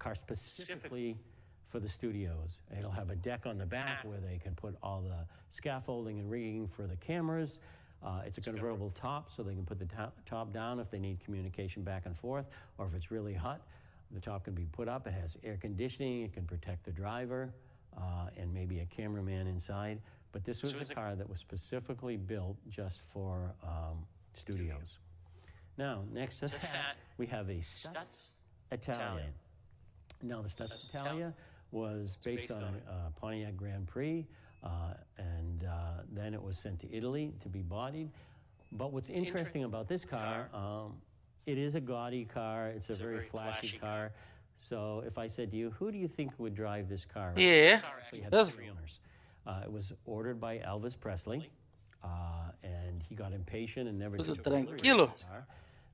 car specifically for the studios. It'll have a deck on the back where they can put all the scaffolding and rigging for the cameras. It's a convertible top, so they can put the top down if they need communication back and forth, or if it's really hot, the top can be put up. It has air conditioning. It can protect the driver and maybe a cameraman inside. But this was a car that was specifically built just for studios. Now, next to that, we have a Stutz Italia. Now, the Stutz Italia was based on a Pontiac Grand Prix, and then it was sent to Italy to be bodied. But what's interesting about this car, it is a gaudy car. It's a very flashy car. So if I said to you, who do you think would drive this car? Yeah, that's owners. It was ordered by Elvis Presley, and he got impatient and never took delivery of the car.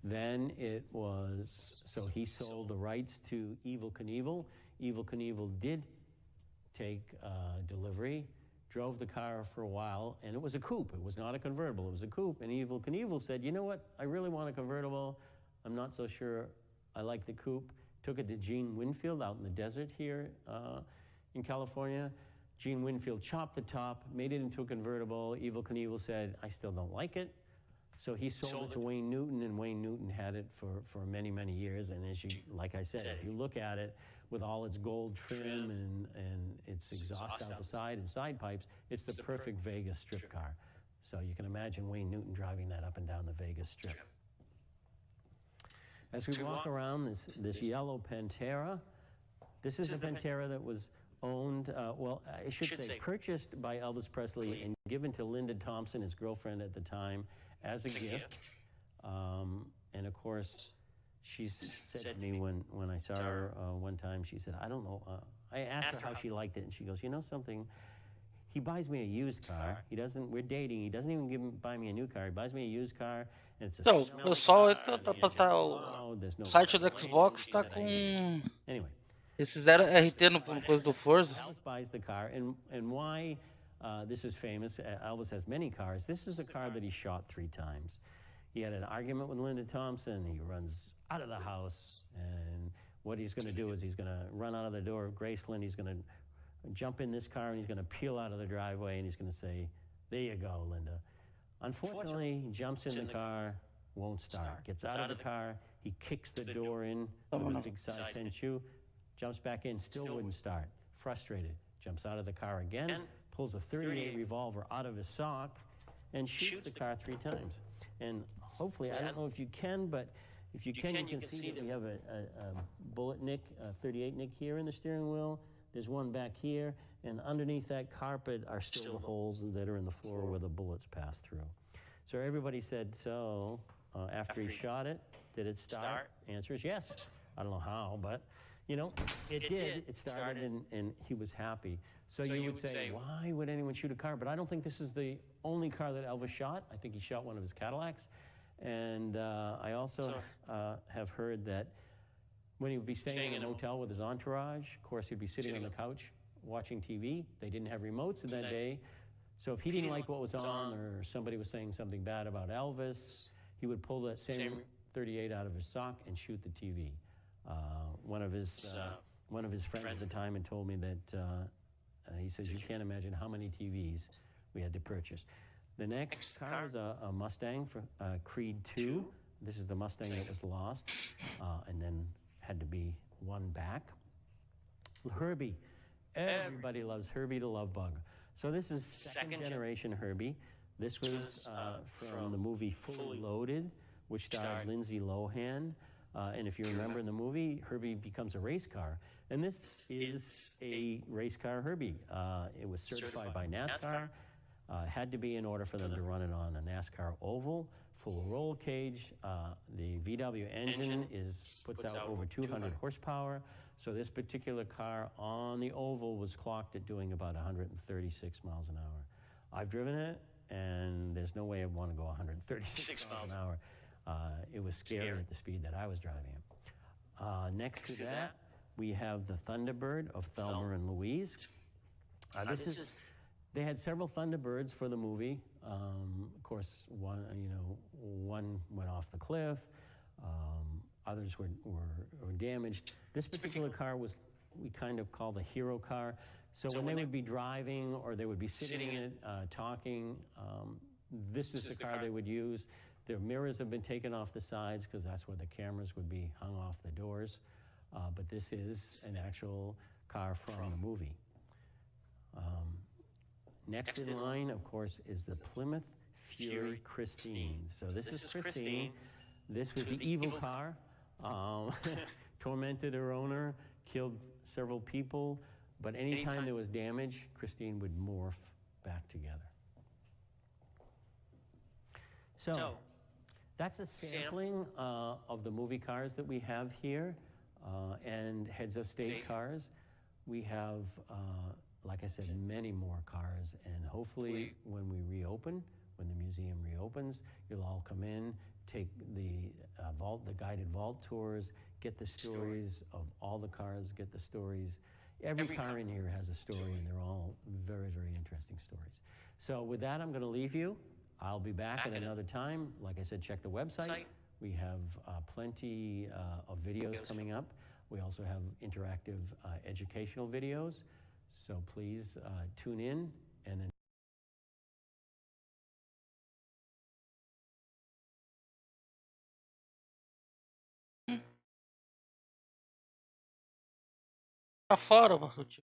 Then it was, so he sold the rights to Evel Knievel. Evel Knievel did take delivery, drove the car for a while, and it was a coupe. It was not a convertible, it was a coupe. And Evel Knievel said, you know what, I really want a convertible. I'm not so sure I like the coupe. Took it to Gene Winfield out in the desert here in California. Gene Winfield chopped the top, made it into a convertible. Evel Knievel said, I still don't like it. So he sold it to Wayne Newton, and Wayne Newton had it for many, many years. And as you, like I said, if you look at it with all its gold trim and its exhaust out the side and side pipes, it's the perfect Vegas strip car. So you can imagine Wayne Newton driving that up and down the Vegas Strip. As we walk around this yellow Pantera, this is a Pantera that was owned, well, I should say purchased by Elvis Presley and given to Linda Thompson, his girlfriend at the time, as a gift. And of course, she said to me when I saw her one time, she said, I don't know, I asked her how she liked it, and she goes, you know something, he buys me a used car. He doesn't, we're dating, he doesn't even buy me a new car. He buys me a used car, and it's a Então, pessoal, tá pra estar o site do Xbox tá com esses RT no coisa do Forza. Elvis buys the car, and why this is famous, Elvis has many cars. This is the car that he shot 3 times. He had an argument with Linda Thompson. He runs out of the house, and what he's going to do is he's going to run out of the door of Graceland. He's going to jump in this car, and he's going to peel out of the driveway, and he's going to say, there you go, Linda. Unfortunately, he jumps in the car, won't start. Gets out of the car, he kicks the door in with a big size 10 shoe, jumps back in, still wouldn't start. Frustrated, jumps out of the car again, pulls a .38 revolver out of his sock, and shoots the car 3 times. And hopefully, I don't know if you can, but if you can, you can see that we have a bullet nick, a .38 nick here in the steering wheel. There's one back here, and underneath that carpet are still the holes that are in the floor where the bullets pass through. So everybody said, so after he shot it, did it start? Answer is yes. I don't know how, but you know, it did. It started, and he was happy. So you would say, why would anyone shoot a car? But I don't think this is the only car that Elvis shot. I think he shot one of his Cadillacs. And I also have heard that when he would be staying in a hotel with his entourage, of course, he'd be sitting on the couch watching TV. They didn't have remotes in that day. So if he didn't like what was on, or somebody was saying something bad about Elvis, he would pull that same .38 out of his sock and shoot the TV. One of his friends at the time had told me that he says, you can't imagine how many TVs we had to purchase. The next car is a Mustang for Creed II. This is the Mustang that was lost and then had to be won back. Herbie. Everybody loves Herbie the Love Bug. So this is second generation Herbie. This was from the movie Fully Loaded, which starred Lindsay Lohan. And if you remember in the movie, Herbie becomes a race car. And this is a race car Herbie. It was certified by NASCAR. Had to be in order for them to run it on a NASCAR oval, full roll cage. The VW engine puts out over 200 horsepower. So this particular car on the oval was clocked at doing about 136 miles an hour. I've driven it, and there's no way I'd want to go 136 miles an hour. It was scary at the speed that I was driving it. Next to that, we have the Thunderbird of Thelma and Louise. They had several Thunderbirds for the movie. Of course, one went off the cliff. others were damaged. This particular car was, we kind of call the hero car. So when they would be driving or they would be sitting in it, talking, this is the car they would use. Their mirrors have been taken off the sides because that's where the cameras would be hung off the doors. But this is an actual car from the movie. Next in line, of course, is the Plymouth Fury Christine. So this is Christine. This was the evil car. Tormented her owner, killed several people. But anytime there was damage, Christine would morph back together. So that's a sampling of the movie cars that we have here and heads of state cars. We have, like I said, many more cars. And hopefully when we reopen, when the museum reopens, you'll all come in, take the guided vault tours, get the stories of all the cars, get the stories. Every car in here has a story, and they're all very, very interesting stories. So with that, I'm going to leave you. I'll be back at another time. Like I said, check the website. We have plenty of videos coming up. We also have interactive educational videos. So please tune in and fora, Barrotinho.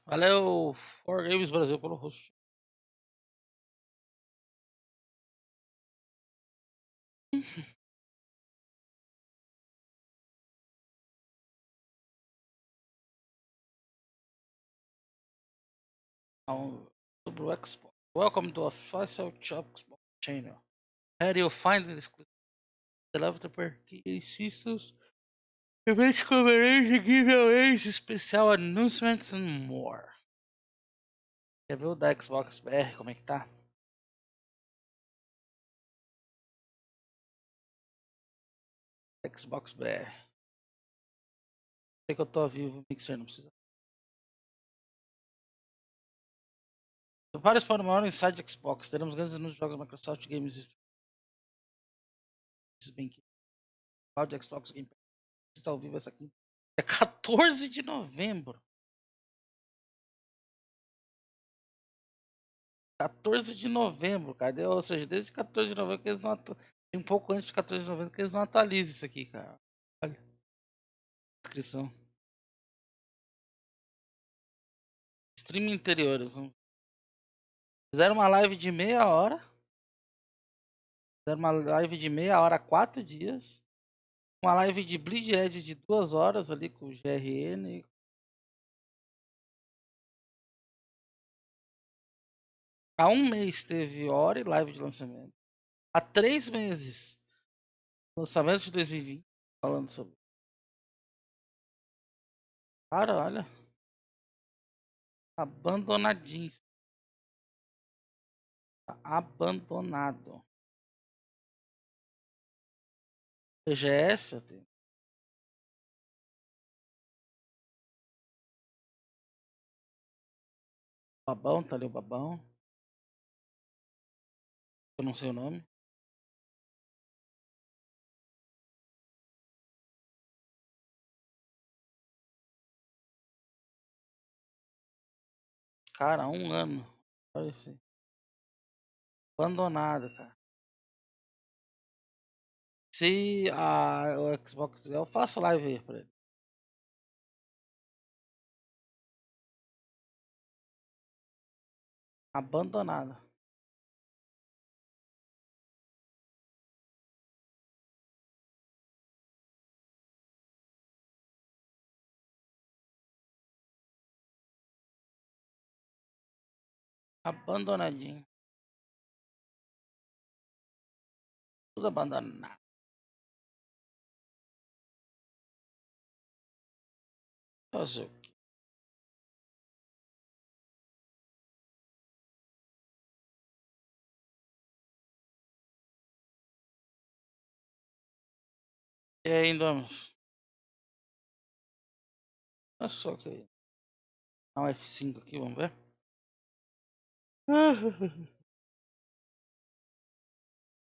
Valeu, For Games Brasil, pelo host. Sobre o Xbox. Welcome to a official Xbox channel. Here you'll find the exclusive developer systems, event coverage, giveaways, special announcements and more. Quer ver o da Xbox BR, como é que tá? Xbox BR. Sei que eu tô ao vivo, Mixer, não precisa. Vários pormenores inside Xbox. Teremos grandes anúncios de jogos Microsoft Games. Bem que Cloud Xbox Game Pass está ao vivo essa aqui. É 14 de novembro. 14 de novembro, cara. Ou seja, desde 14 de novembro que eles não um pouco antes de 14 de novembro que eles não atualizam isso aqui, cara. Olha. Inscrição. Stream interiores. Fizeram uma live de meia hora. Fizeram uma live de meia hora, 4 dias. Uma live de Bleed Edge de 2 horas ali com o GRN. Há um mês teve hora e live de lançamento. Há 3 meses, lançamento de 2020, falando sobre. Cara, olha. Abandonadinho. Abandonado. PGS, eu tenho. Babão, tá ali o babão. Eu não sei o nome. Cara, há um ano. Olha isso aí. Abandonado, cara. Se o Xbox quiser, eu faço live aí pra ele. Abandonado. Abandonadinho. Tudo abandonado. Fazer o quê? E aí, Domus? Olha só que. Dá um F5 aqui, vamos ver.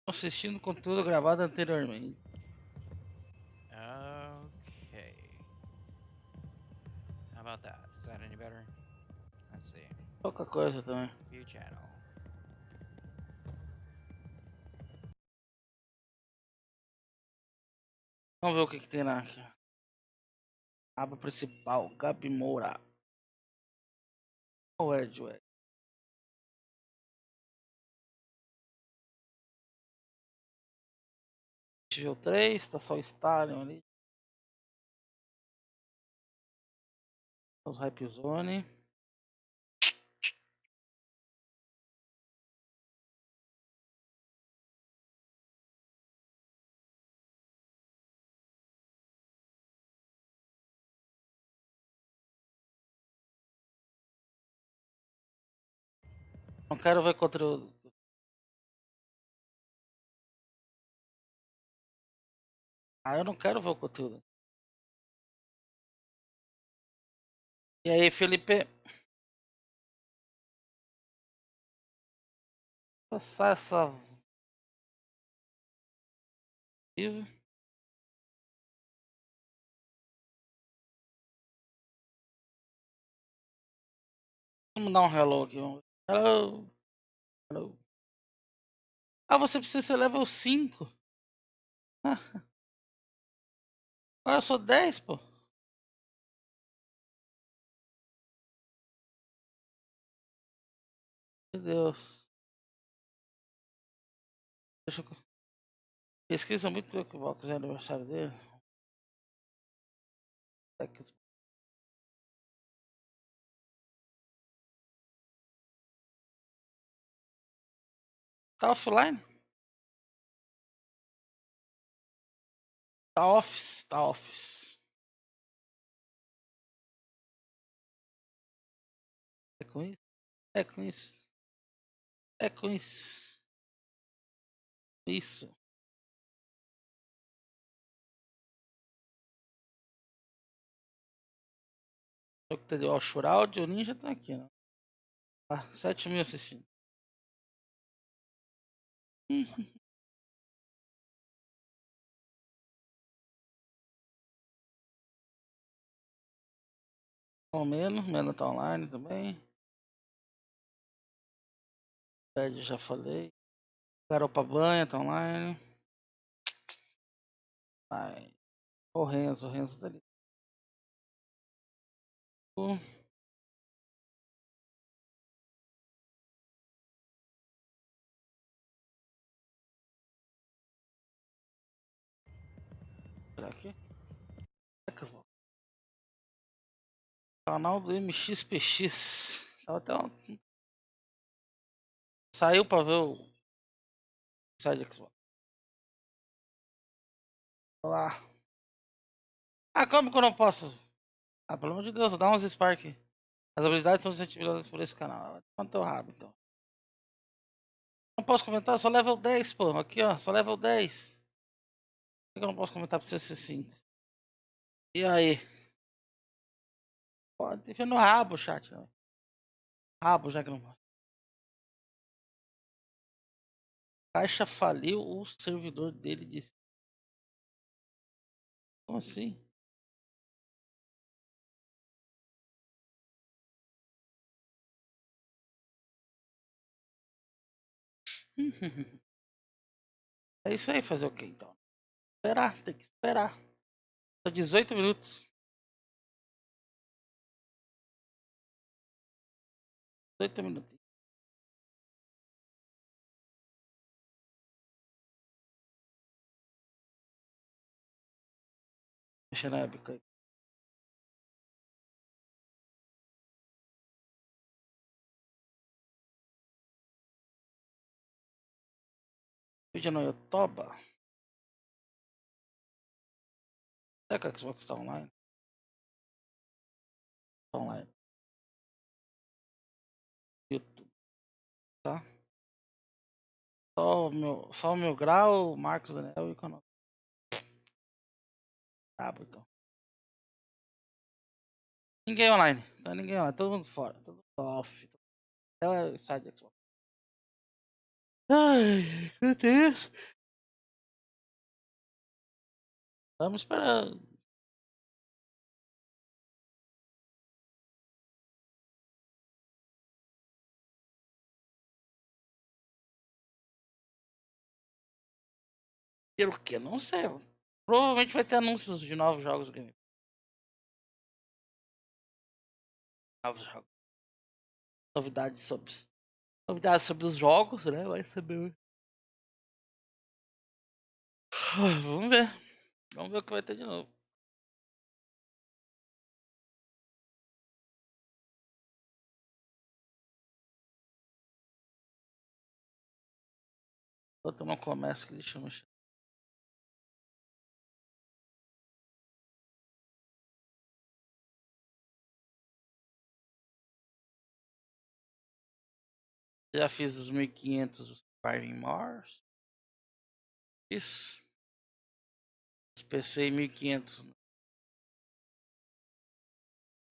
Assistindo conteúdo gravado anteriormente. Okay. How about that? Is that any better? Let's see. Pouca coisa também. View channel. Vamos ver o que, que tem na aba principal. Gabi Moura. O Ed, ué. Nível 3, tá só o Stallion ali. Os Hype Zone. Não quero ver conteúdo. Ah, eu não quero ver o conteúdo. E aí, Felipe? Passar essa. Vivo. Vamos dar um hello aqui. Vamos ver. Hello. Hello. Ah, você precisa ser level 5. Ah, eu sou 10, pô. Meu Deus. Deixa eu... Pesquisa muito pelo Xbox, é aniversário dele. Tá offline? Tá office, tá office. É com isso? É com isso. É com isso. Isso. Eu que entendeu? O Shroud e o Ninja estão aqui, né? Ah, 7.000 assistindo. Ou menos, menos tá online também. Pede, já falei. Garopa Banha tá online. Ai. O Renzo tá ali. Será que? Canal do MXPX. Tava até Saiu pra ver o site do Xbox. Olha lá. Ah, como que eu não posso? Ah, pelo amor de Deus, dá uns Spark. As habilidades são desativadas por esse canal. Quanto teu rabo, então. Não posso comentar, só level 10, pô. Aqui, ó, só level 10. Por que eu não posso comentar pra você ser 5? E aí? Pode enfiar no rabo o chat, não. Rabo, já que não pode. Caixa faliu o servidor dele disse. Como assim? É isso aí, fazer o quê então? Esperar, tem que esperar. Só 18 minutos. 18 minutos. Deixa na webcam aí. Vídeo no YouTube. Será que o Xbox está online? Tá online. YouTube, tá? Só o meu grau, o Marcos Daniel e o canal. Ah, então. Ninguém online. Tá ninguém online. Todo mundo fora. Todo mundo off. Até o site do Xbox. Ai, meu Deus. Vamos esperar. Ter o quê? Não sei. Provavelmente vai ter anúncios de novos jogos do game. Novos jogos. Novidades sobre os jogos, né? Vai saber. Vamos ver. Vamos ver o que vai ter de novo. Enquanto não começa, que deixa eu mexer. Já fiz os 1500 Firing Mars. Isso. Os PC 1500.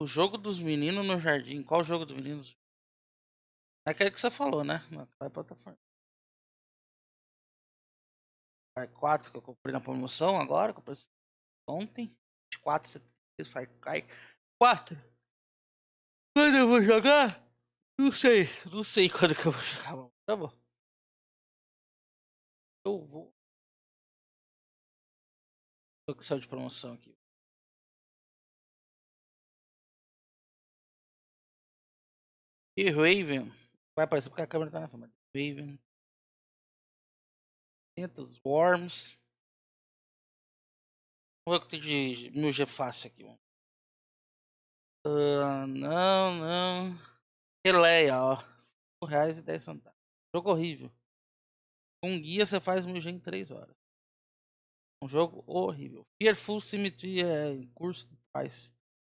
O jogo dos meninos no jardim. Qual jogo dos meninos? É aquele que você falou, né? Na plataforma. Far 4 que eu comprei na promoção agora. Comprei ontem. 4,76 Far Cry 4. Quando eu vou jogar? Não sei. Não sei quando que eu vou jogar. Tá bom. Eu vou. Tô com de promoção aqui. E Raven. Vai aparecer porque a câmera tá na frente. Raven. 500 Worms. Vamos ver o que tem de 1000G fácil aqui. Não, não. Releia, ó. R$5,10. Jogo horrível. Com guia você faz 1000G em 3 horas. Um jogo horrível. Fearful Symmetry é em curso faz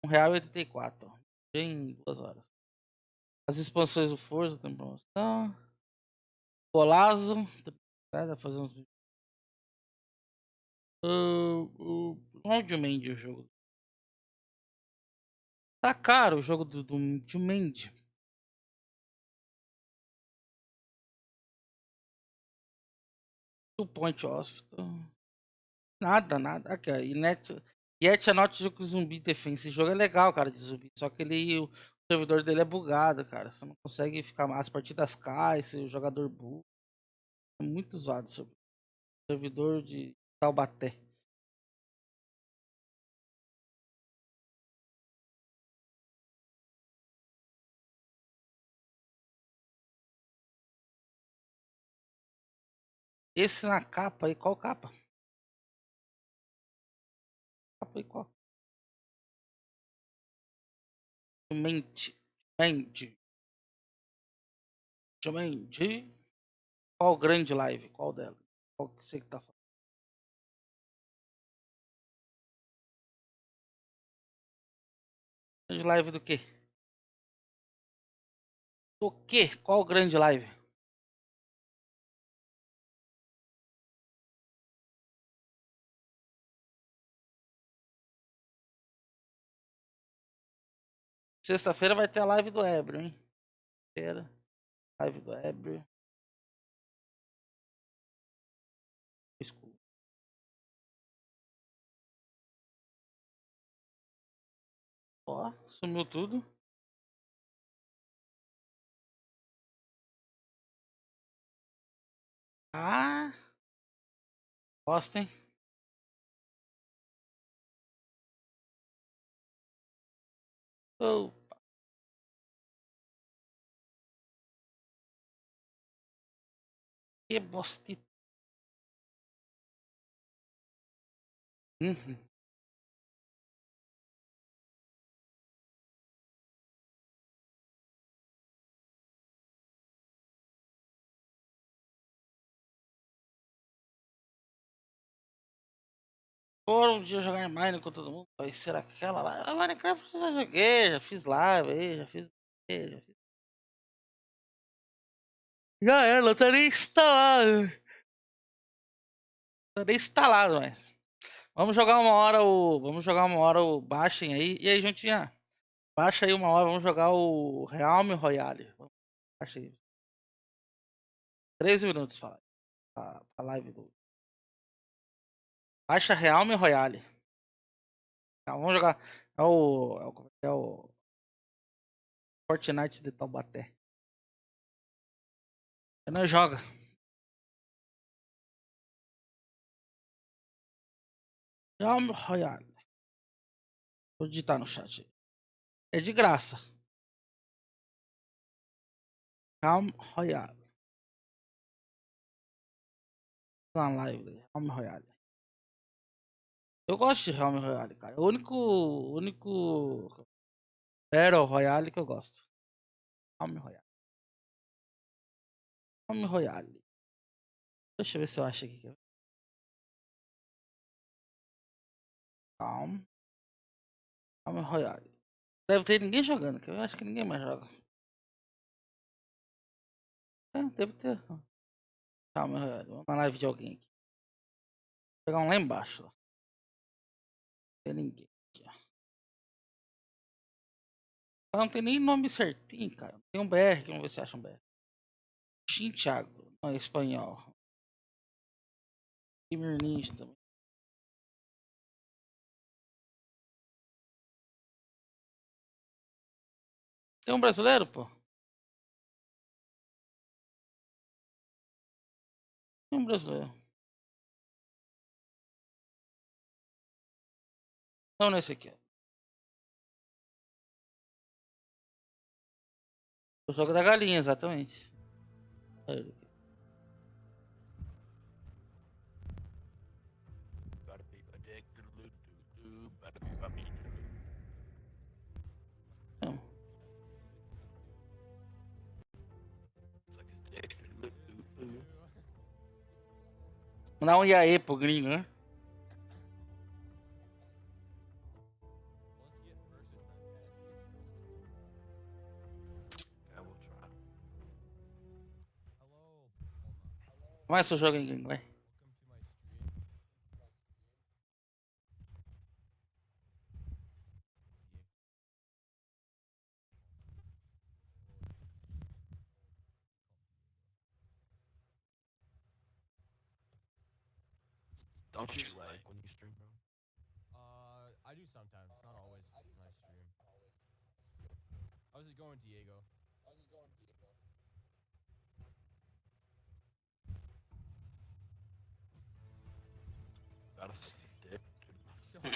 R$1,84. Em 2 horas. As expansões do Forza tem promoção. Golazo. Vai fazer uns. Não é o Jumanji o jogo. Tá caro o jogo do Jumanji. Two Point Hospital. Nada, nada. Aqui, ó. Yet Not Jogo Zumbi Defense. Esse jogo é legal, cara, de zumbi. Só que o servidor dele é bugado, cara. Você não consegue ficar mais. As partidas caem, o jogador buga. É muito zoado o servidor de Taubaté. Esse na capa aí, qual capa? Capa aí, qual? Mente. Mente. Mente. Qual grande live? Qual dela? Qual que você que tá falando? Grande live do quê? Do quê? Qual grande live? Sexta-feira vai ter a live do Ébrio, hein? Live do Ébrio. Ó, sumiu tudo. Ah, gosto, hein? Oh, que bosta. Uhum. Por um dia jogar em Mine com todo mundo, vai ser aquela lá. A Minecraft eu já joguei, já fiz live aí, já fiz. Já era, não tá nem instalado. Tá nem instalado, mas. Vamos jogar uma hora o. Vamos jogar uma hora o. Baixem aí. E aí, juntinha? Baixa aí uma hora, vamos jogar o Realme Royale. Baixa aí. 13 minutos pra live do. Baixa Realme Royale. Tá, vamos jogar. É o Fortnite de Taubaté. Você não joga. Realme Royale. Vou digitar no chat. É de graça. Realme Royale. Tá na live dele. Realme Royale. Eu gosto de Realme Royale, cara. É o único Battle Royale que eu gosto. Realme Royale. Realme Royale. Deixa eu ver se eu acho aqui. Calma. Realme Royale. Deve ter ninguém jogando, que eu acho que ninguém mais joga. É, deve ter. Realme Royale. Vamos na live de alguém aqui. Vou pegar um lá embaixo. Ó. Não tem ninguém aqui, ó. Não tem nem nome certinho, cara. Tem um BR aqui, vamos ver se acha um BR. Thiago. Não, é espanhol. Gamerscore também. Tem um brasileiro, pô? Tem um brasileiro. Não nesse aqui, ó. O jogo da galinha, exatamente. Aí. Não. Mandar um iaê pro gringo, né? Começa o jogo em gringo, vai. Don't you lag when you stream, bro? I do sometimes. It's not always my stream. How's it going, Diego? Got a stick. Shut up.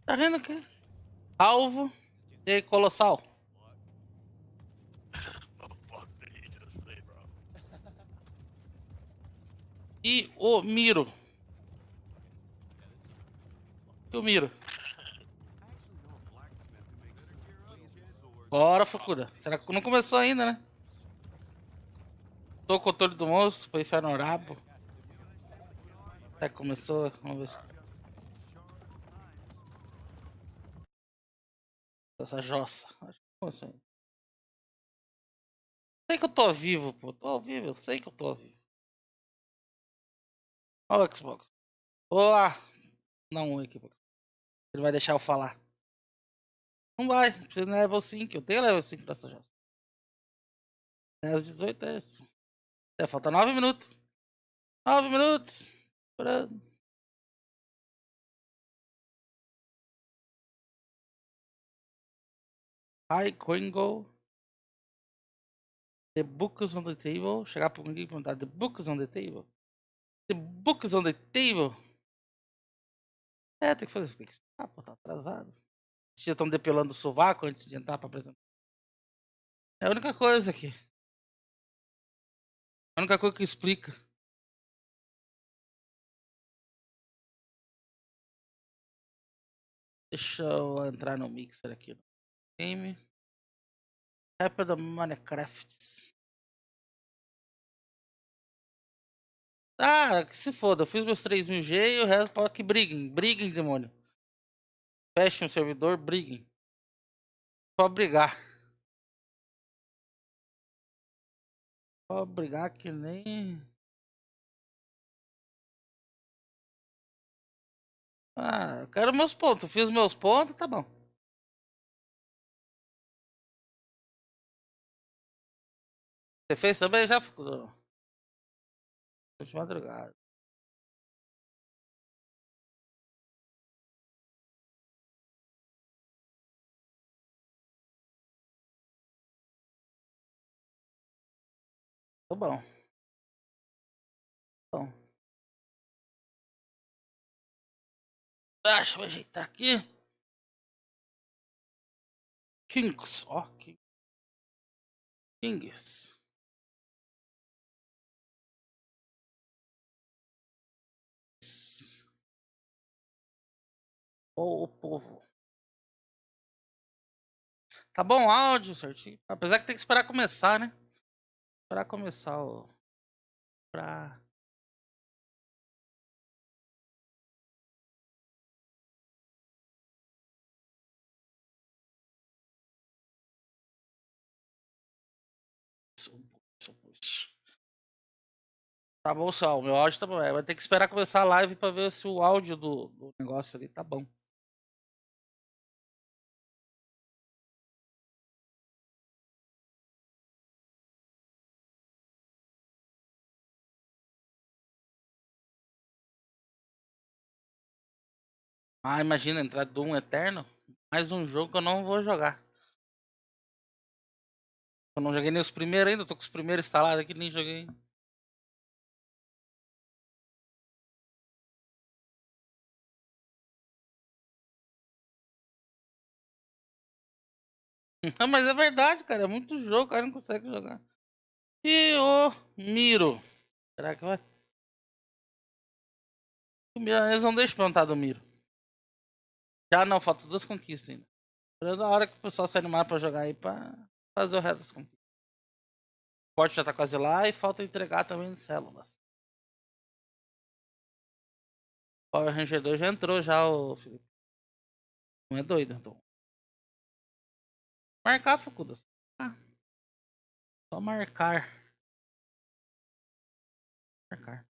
Tá vendo aqui? Alvo. E aí, Colossal. What? The fuck did he just say, bro? E o Miro. E o Miro. Bora, Fukuda. Será que não começou ainda, né? Tô com o controle do monstro, foi enfiar no rabo. Será que começou? Vamos ver se... Essa jossa. Acho que começou ainda. Sei que eu tô vivo, pô. Tô ao vivo, eu sei que eu tô vivo. Olha o Xbox. Vou lá. Não, um aqui. Ele vai deixar eu falar. Não vai. Precisa de level 5. Eu tenho level 5 dessa jossa. 10, 18 é isso. É, falta 9 minutos. 9 minutos. Hi, Gringo. The books on the table. Chegar pra alguém e perguntar: The books on the table? The books on the table? É, tem que fazer. Tem que esperar, pô, tá atrasado. Vocês já estão depilando o sovaco antes de entrar pra apresentar. É a única coisa aqui. A única coisa que explica. Deixa eu entrar no mixer aqui. Game. Rap da Minecraft. Ah, que se foda. Eu fiz meus 3000 G e o resto pode que briguem. Briguem, demônio. Fechem o servidor, briguem. Pode brigar. Pode brigar que nem... Ah, eu quero meus pontos. Fiz meus pontos, tá bom. Você fez também? Já ficou. De madrugada. Tá bom. Bom. Deixa eu ajeitar aqui. Kings. Ó, Kings. O povo. Tá bom o áudio, certinho. Apesar que tem que esperar começar, né? Esperar começar o... Pra... Tá bom, só. O meu áudio tá bom. Vai ter que esperar começar a live pra ver se o áudio do negócio ali tá bom. Ah, imagina entrar do um eterno. Mais um jogo que eu não vou jogar. Eu não joguei nem os primeiros ainda. Tô com os primeiros instalados aqui, nem joguei. Não, mas é verdade, cara. É muito jogo, o cara não consegue jogar. E o Miro. Será que vai? O Miro, eles não deixam perguntar do Miro. Já não, faltam 2 conquistas ainda. Esperando a hora que o pessoal se animar pra jogar aí pra fazer o resto das conquistas. O porte já tá quase lá e falta entregar também em células. O Power Ranger 2 já entrou já, o Felipe. Não é doido, então. Marcar, Facudas. Ah, só marcar. Marcar.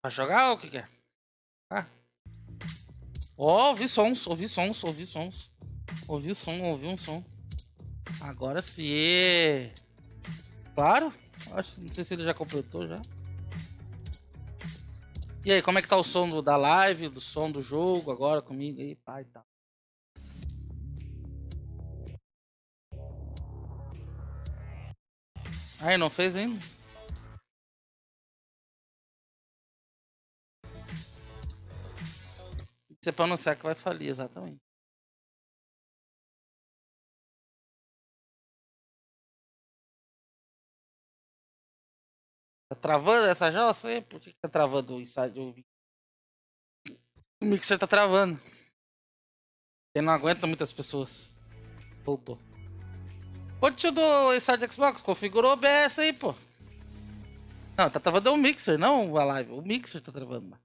Vai jogar ou o que quer? Ah. Ó, ouvi sons, ouvi sons, ouvi sons. Ouvi o som, ouvi um som. Agora sim. Claro. Acho, não sei se ele já completou já. E aí, como é que tá o som da live, do som do jogo agora comigo aí, pai e tal. Aí, não fez ainda? Isso é pra anunciar que vai falir, exatamente. Tá travando essa já? Eu sei por que tá travando o inside. O mixer tá travando. Ele não aguenta muitas pessoas. Voltou. Ô tio do inside Xbox, configurou o OBS aí, pô. Não, tá travando o mixer, não a live. O mixer tá travando.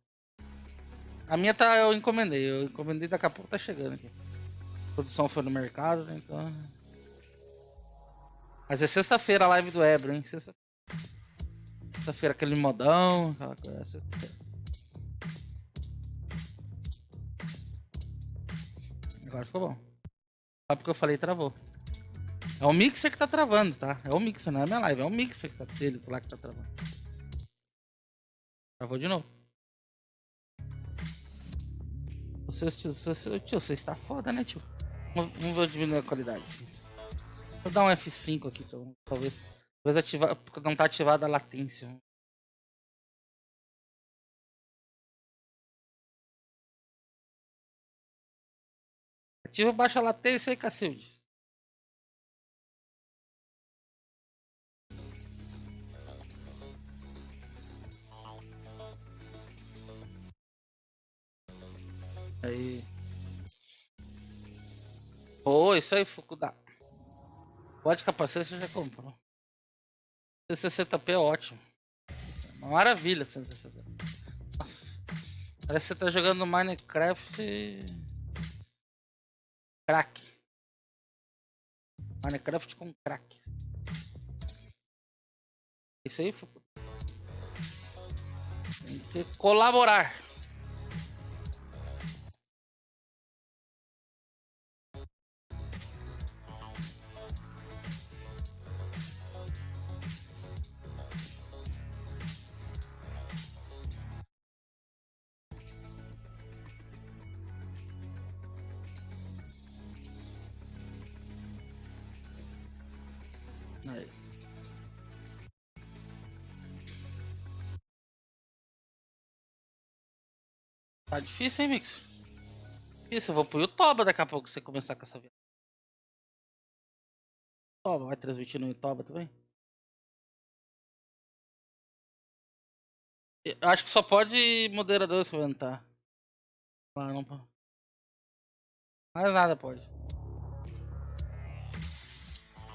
A minha tá, eu encomendei, daqui a pouco tá chegando aqui. A produção foi no mercado, né, então... Mas é sexta-feira a live do Ebro, hein? Sexta-feira aquele modão, aquela coisa. Sexta-feira. Agora ficou bom. Só porque eu falei travou. É o mixer que tá travando, tá? É o mixer, não é a minha live. É o mixer que tá deles lá que tá travando. Travou de novo. Tio, você está foda, né, tio? Vamos ver eu diminuir a qualidade. Vou dar um F5 aqui, então, talvez ativar, porque não tá ativada a latência. Ativa baixa latência aí, Cacildes. Aí. Pô, isso aí, Fukuda. Pode capacete, você já comprou. 160p é ótimo. Uma maravilha, 160p. Nossa. Parece que você tá jogando Minecraft. Crack. Minecraft com crack. Isso aí, Fukuda. Tem que colaborar. Aí. Tá difícil, hein, Mix? Isso, eu vou pro YouTube daqui a pouco você começar com essa viagem. Toba, vai transmitir no YouTube também? Eu acho que só pode moderadores comentar. Ah, não pode. Mais nada pode.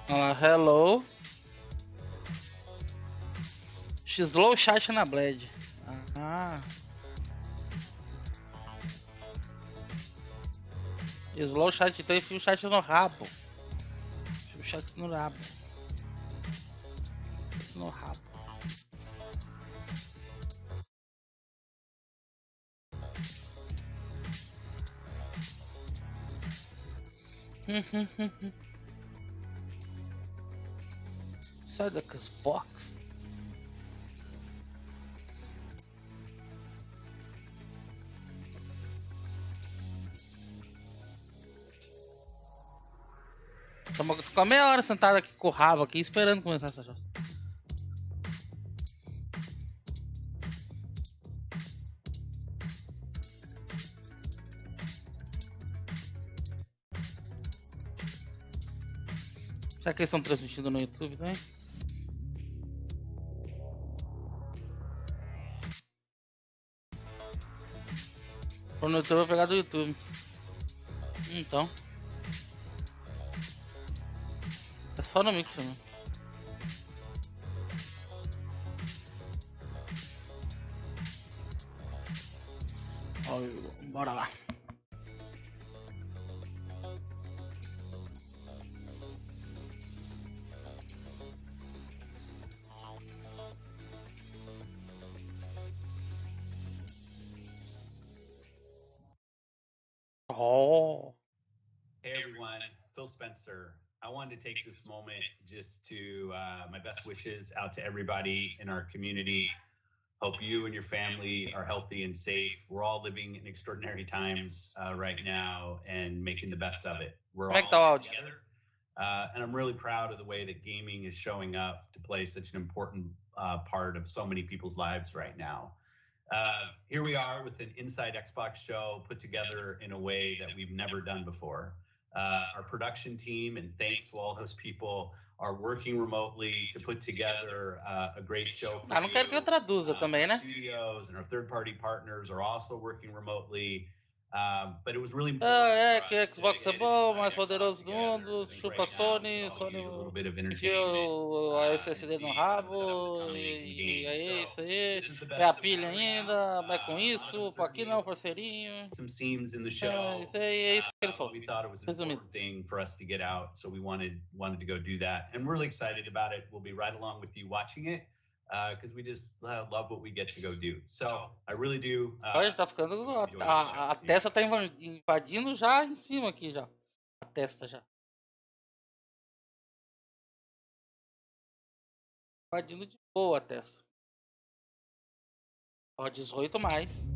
Olha lá, hello. Slow chat na Blade. Ah. Slow chat, então enfia o chat no rabo. Enfia o chat no rabo. No rabo. Sai da box. Ficou meia hora sentado aqui com o rabo aqui esperando começar essa jossa. Será que eles estão transmitindo no YouTube também? Ou no YouTube eu vou pegar do YouTube. Então. É só no Mixer, mano. Ó, bora lá. Oh. Hey everyone, Phil Spencer. I wanted to take this moment just to my best wishes out to everybody in our community. Hope you and your family are healthy and safe. We're all living in extraordinary times right now and making the best of it. We're all together. And I'm really proud of the way that gaming is showing up to play such an important part of so many people's lives right now. Here we are with an Inside Xbox show put together in a way that we've never done before. Our production team, and thanks to all those people, are working remotely to put together a great show for não quero que eu traduza também, né? Studios and our third-party partners are also working remotely. But it was really important que Xbox é bom, mais poderoso do mundo, chupa Sony, Sony enfia a SSD no rabo, e é isso aí, é a pilha ainda, vai com isso, pô, aqui não, parceirinho. Some scenes in the show. É isso que ele falou. We thought it was an important thing for us to get out, so we wanted to go do that, and we're really excited about it. We'll be right along with you watching it. Because we just love what we get to go do. So I really do. Olha, tá ficando. A testa tá invadindo já em cima aqui já. A testa já. Invadindo de boa a testa. Ó, 18 mais.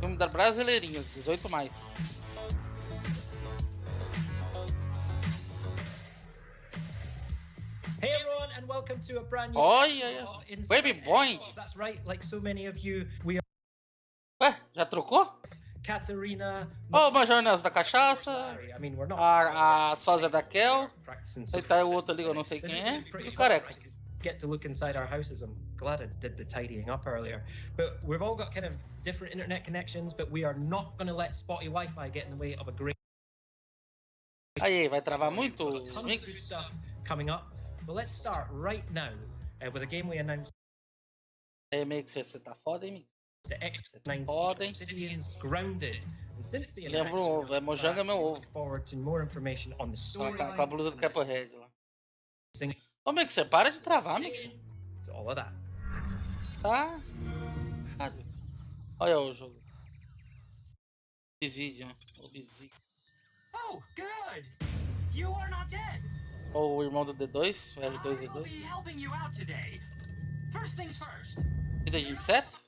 Filme da Brasileirinhas, 18 mais. Hey everyone, and welcome to a brand new Olha, episode of Baby Inside Boing. Xbox. That's right, like so many of you, we are Ué, já trocou? Katarina. Ó, o Major Nelson da Cachaça. Sorry, I mean we're not A sósia da Kel. practicing. Aí tá o outro ali, eu não sei quem é. E o careca. Get to look inside our houses. I'm glad I did the tidying up earlier. But we've all got kind of different internet connections, but we are not going to let spotty Wi-Fi get in the way of a great Aí, vai travar muito o ton of mix? good stuff coming up. But let's start right now with a game we announced. Aí, Mixer, você tá foda, hein, Mixer? The X9 Podem. Obsidian's Grounded. And since the Lembro, announcement, Mojang é meu ovo. look forward to more information on the story. Com a blusa do Cuphead lá. Ô, Mixer, para de travar, Mixer. All of that. Tá? Cadê? Olha o jogo. Obsidian. Obsidian. Oh, good! You are not dead. Ou o irmão do D2, o I will L2D2. be helping you out today. First things first. Vida de inseto?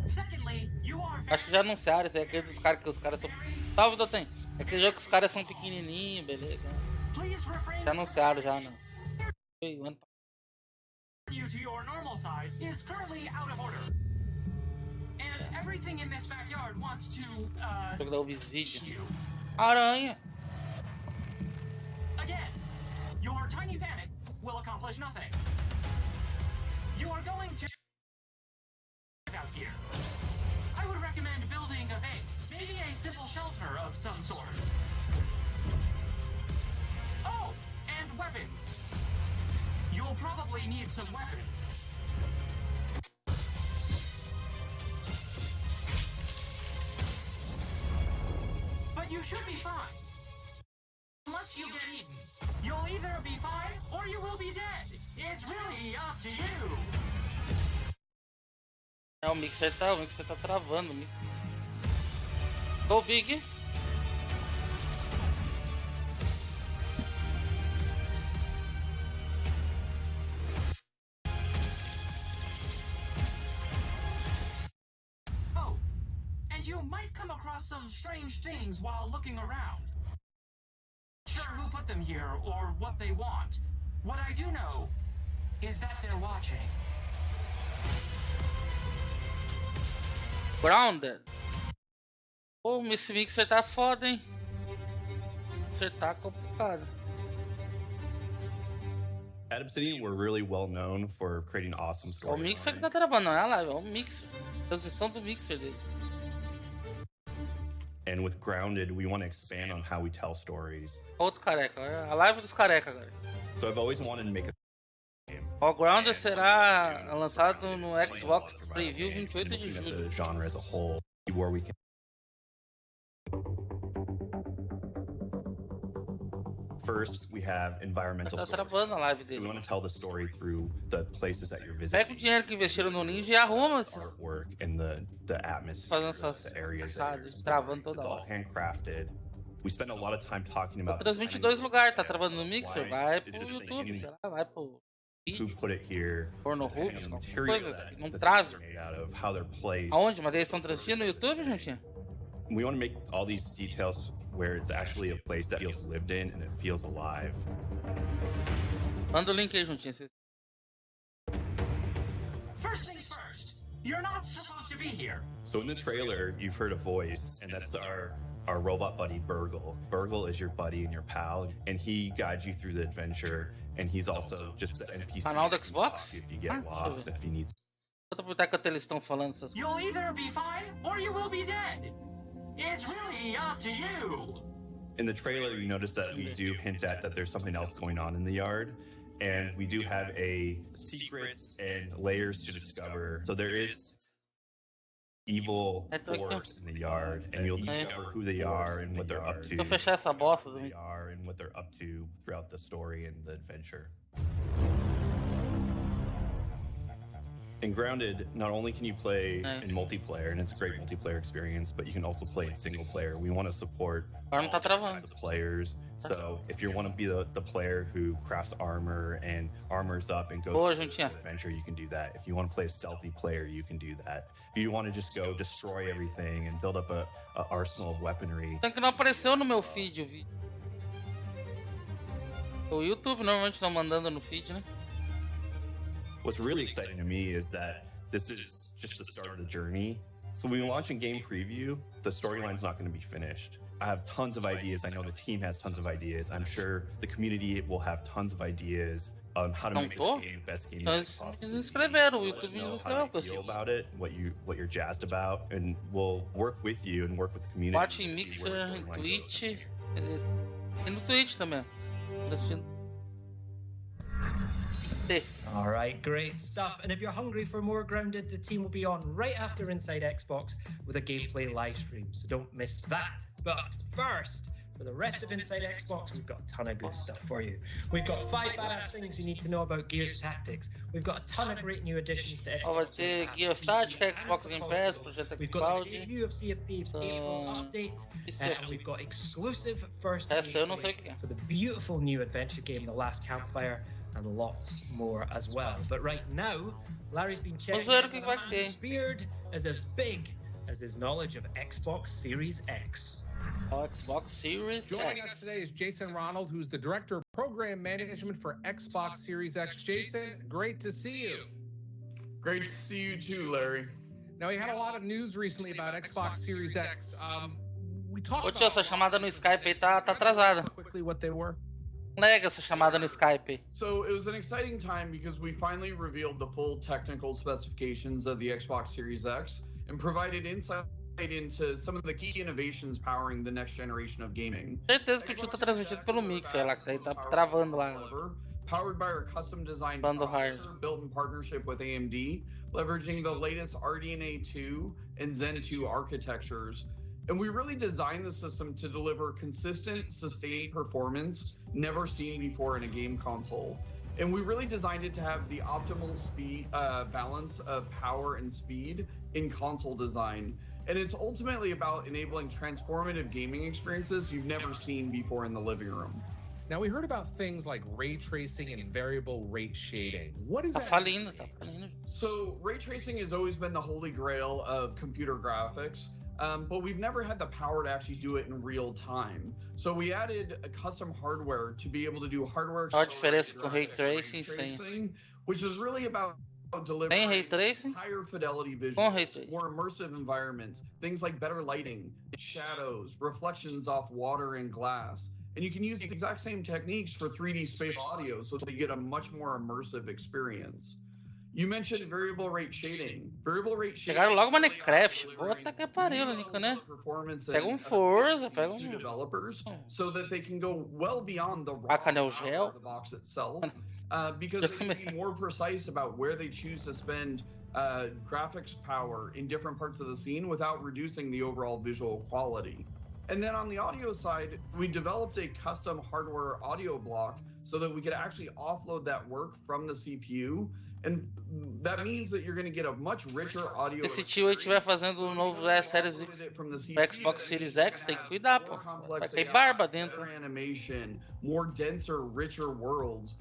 Secondly, you are Acho que já anunciaram, isso aí é aquele dos caras que os caras são. Salve, Dotem! É aquele jogo que os caras são pequenininhos, beleza. Please refrain Já anunciaram já, não. you to your normal size is currently out of order. And everything in this backyard wants to Jogo da Obsidian. you. Aranha! Again, your tiny panic will accomplish nothing. You are going to out here. I would recommend building a base, maybe a simple shelter of some sort. Oh, and weapons. You'll probably need some weapons. But you should be fine. Unless you get eaten. You'll either be fine or you will be dead. It's really up to you. É, o Mixer tá travando. Go Big. Oh, and you might come across some strange things while looking around. Sure who put them here or what they want. What I do know is that they're watching. Grounded. Pô, esse Mixer tá foda, hein? Mixer tá complicado. At Obsidian, we're really well known for creating awesome É o storylines. Mixer que tá travando, não é a live, é o Mixer. Transmissão do Mixer deles. And with Grounded, we want to expand on how we tell stories. Outro careca, olha a live dos careca agora. So I've always wanted to make a game. O Grounded será lançado no Xbox Preview 28 de Looking at julho. the genre as a whole, where we can. First, we have environmental Tá stories. travando a live We deles. want to tell the story through the places that you're Pega o visiting, dinheiro que investiram no Ninja e arruma esses. artwork, and the atmosphere, Fazendo essas the areas that you're passagens, travando exploring. toda It's all hora. handcrafted. We spend a lot of time talking about Transmite em designing dois lugares, tá travando no Mixer, why vai is pro this thing YouTube, unique? sei lá, vai pro who vídeo, put it here, pôr no and Rubens, the qualquer materials coisa, that não the trave. things are made out of, how they're placed. Aonde? Mas eles estão transmitindo no YouTube, gente? We want to make all these details where it's actually a place that feels lived in and it feels alive. Manda o link aí, juntinho. First things first, you're not supposed to be here. So in the trailer, you've heard a voice, and that's our robot buddy Burgle. Burgle is your buddy and your pal, and he guides you through the adventure. And he's also just the NPC. Canal do that can talk Xbox? to you if you get Ah, deixa eu lost, ver. if you need. Vou aproveitar que eles estão falando essas coisas. You'll either be fine or you will be dead. It's really up to you. In the trailer, you notice that we do hint at that there's something else going on in the yard, and we do have a secrets and layers to discover. So there is evil force in the yard, and you'll discover who they are and what they're up to. Deixa eu fechar essa bosta do Who they are and what they're up to throughout the story and the adventure. In Grounded, not only can you play in multiplayer, and it's a great multiplayer experience, but you can also play in single player. We want to support all kinds of players. So if you want to be the player who crafts armor and armors up and goes to an adventure, you can do that. If you want to play a stealthy player, you can do that. If you want to just go destroy everything and build up a arsenal of weaponry. Tanto que não apareceu no meu feed o vídeo. O YouTube normalmente não mandando no feed, né? What's really exciting to me is that this is just the start of the journey. So when we launch in game preview, the storyline's not going to be finished. I have tons of ideas. I know the team has tons of ideas. I'm sure the community will have tons of ideas on how to make this game best game possible. Inscreveram, o YouTube Let us know how you feel about it, what you're jazzed about, and we'll work with you and work with the community. Bate em Mixer, em Twitch, e no Twitch também. All right, great stuff. And if you're hungry for more Grounded, the team will be on right after Inside Xbox with a gameplay live stream, so don't miss that. But first, for the rest of Inside Xbox, we've got a ton of good stuff for you. We've got 5 badass things you need to know about Gears Tactics. We've got a ton of great new additions to Xbox. Vai ter Gears Tactics, Xbox Game Pass, Project We've Cloud. got the debut of Sea of Thieves April update, and we've got exclusive first eu não sei o que é. for the beautiful new adventure game, The Last Campfire, and lots more as well. But right now, Larry's been checking ver o out que the vai man ter. whose beard is as big as his knowledge of Xbox Series X. Xbox Series Joining X. us today is Jason Ronald, who's the Director of Program Management for Xbox Series X. Jason, great to see you. Great to see you too, Larry. Now, we had a lot of news recently about Xbox Series X. We talked Ô tio, essa chamada no Skype aí tá atrasada. quickly what they were. Lega essa chamada no Skype. So it was an exciting time because we finally revealed the full technical specifications of the Xbox Series X and provided insight into some of the key innovations powering the next generation of gaming. Certeza que o tio tá transmitido pelo Mixer lá, que daí tá travando lá. Powered by our custom designed Bundle processor built in partnership with AMD, leveraging the latest RDNA 2 and Zen 2 architectures. And we really designed the system to deliver consistent, sustained performance never seen before in a game console. And we really designed it to have the optimal speed balance of power and speed in console design. And it's ultimately about enabling transformative gaming experiences you've never seen before in the living room. Now, we heard about things like ray tracing and variable rate shading. What is Tá that? falindo. So ray tracing has always been the holy grail of computer graphics. But we've never had the power to actually do it in real time. So we added a custom hardware to be able to do hardware Olha a diferença com ray tracing sem. which is really about delivering Sem ray tracing? higher fidelity Com ray visuals, tracing. more immersive environments, things like better lighting, shadows, reflections off water and glass. And you can use the exact same techniques for 3D spatial audio so that you get a much more immersive experience. You mentioned variable rate shading. Variable rate shading. Pegaram logo Minecraft. Puta que pariu, Nico, né? Pega Forza, pega to developers so that they can go well beyond the Ah, cadê o power gel? of the box itself, because they can be more precise about where they choose to spend graphics power in different parts of the scene without reducing the overall visual quality. And then on the audio side, we developed a custom hardware audio block so that we could actually offload that work from the CPU. And that means that you're going to get a much richer audio. Esse tio aí estiver fazendo um novo Series X, Xbox Series X, tem que cuidar, pô. Vai ter barba dentro. Animation, more denser, richer worlds.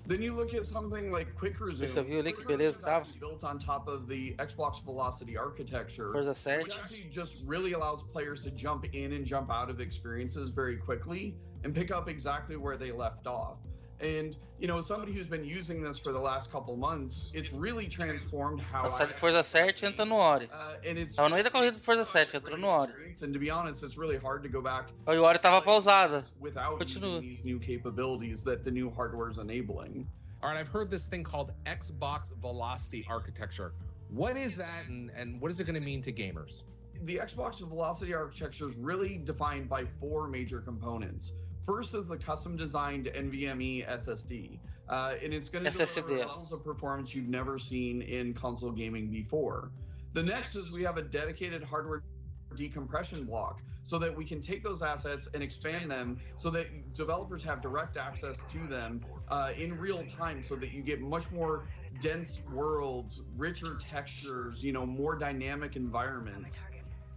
Then you look at something like Quick Resume. Você viu ali que beleza que tava? Built on top of the Xbox Velocity architecture, Forza which 7. actually just really allows players to jump in and jump out of experiences very quickly and pick up exactly where they left off. And, you know, somebody who's been using this for the last couple months, it's really transformed how Sai de Forza 7 e entra no Ori. and it's Tava no meio da corrida do Forza 7, entrou no Ori. And to be honest, it's really hard to go back E o Ori tava pausada. without Continua. using these new capabilities that the new hardware is enabling. All right, I've heard this thing called Xbox Velocity architecture. What is that, and what is it going to mean to gamers? The Xbox Velocity architecture is really defined by 4 major components. First is the custom designed NVMe SSD, and it's going to deliver levels of performance you've never seen in console gaming before. The next is we have a dedicated hardware decompression block so that we can take those assets and expand them so that developers have direct access to them in real time so that you get much more dense worlds, richer textures, you know, more dynamic environments.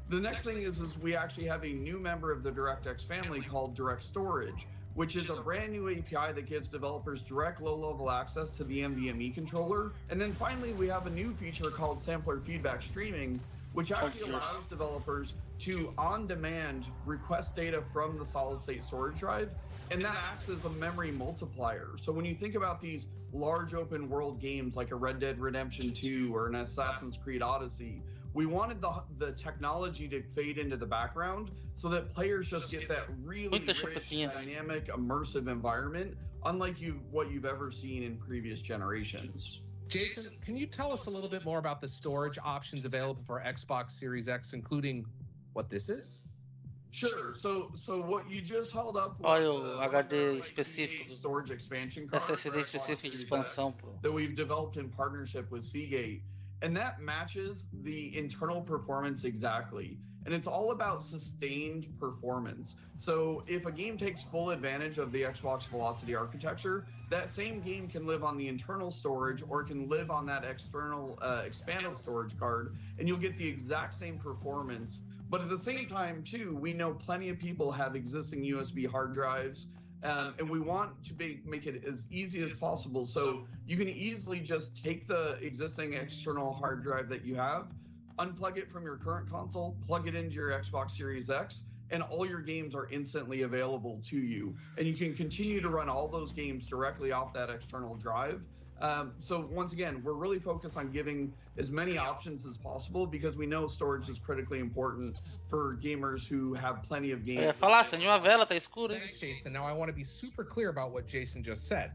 The next thing is we actually have a new member of the DirectX family called Direct Storage, which is a brand new API that gives developers direct low-level access to the NVMe controller. And then finally, we have a new feature called sampler feedback streaming, which actually allows developers to, on demand, request data from the solid-state storage drive, and that acts as a memory multiplier. So when you think about these large open world games like a Red Dead Redemption 2 or an Assassin's Creed Odyssey, we wanted the technology to fade into the background so that players just get that really rich, dynamic, immersive environment, unlike what you've ever seen in previous generations. Jason, can you tell us a little bit more about the storage options available for Xbox Series X, including what this is? Sure. So what you just held up was HD específico, storage expansion card, SSD específico de expansão that we've developed in partnership with Seagate, and that matches the internal performance exactly. And it's all about sustained performance. So if a game takes full advantage of the Xbox Velocity architecture, that same game can live on the internal storage or can live on that external expanded storage card, and you'll get the exact same performance. But at the same time, too, we know plenty of people have existing USB hard drives, and we want to make it as easy as possible. So you can easily just take the existing external hard drive that you have, unplug it from your current console, plug it into your Xbox Series X, and all your games are instantly available to you. And you can continue to run all those games directly off that external drive. So once again, we're really focused on giving as many options as possible because we know storage is critically important for gamers who have plenty of games. Thanks, Jason. Now I want to be super clear about what Jason just said.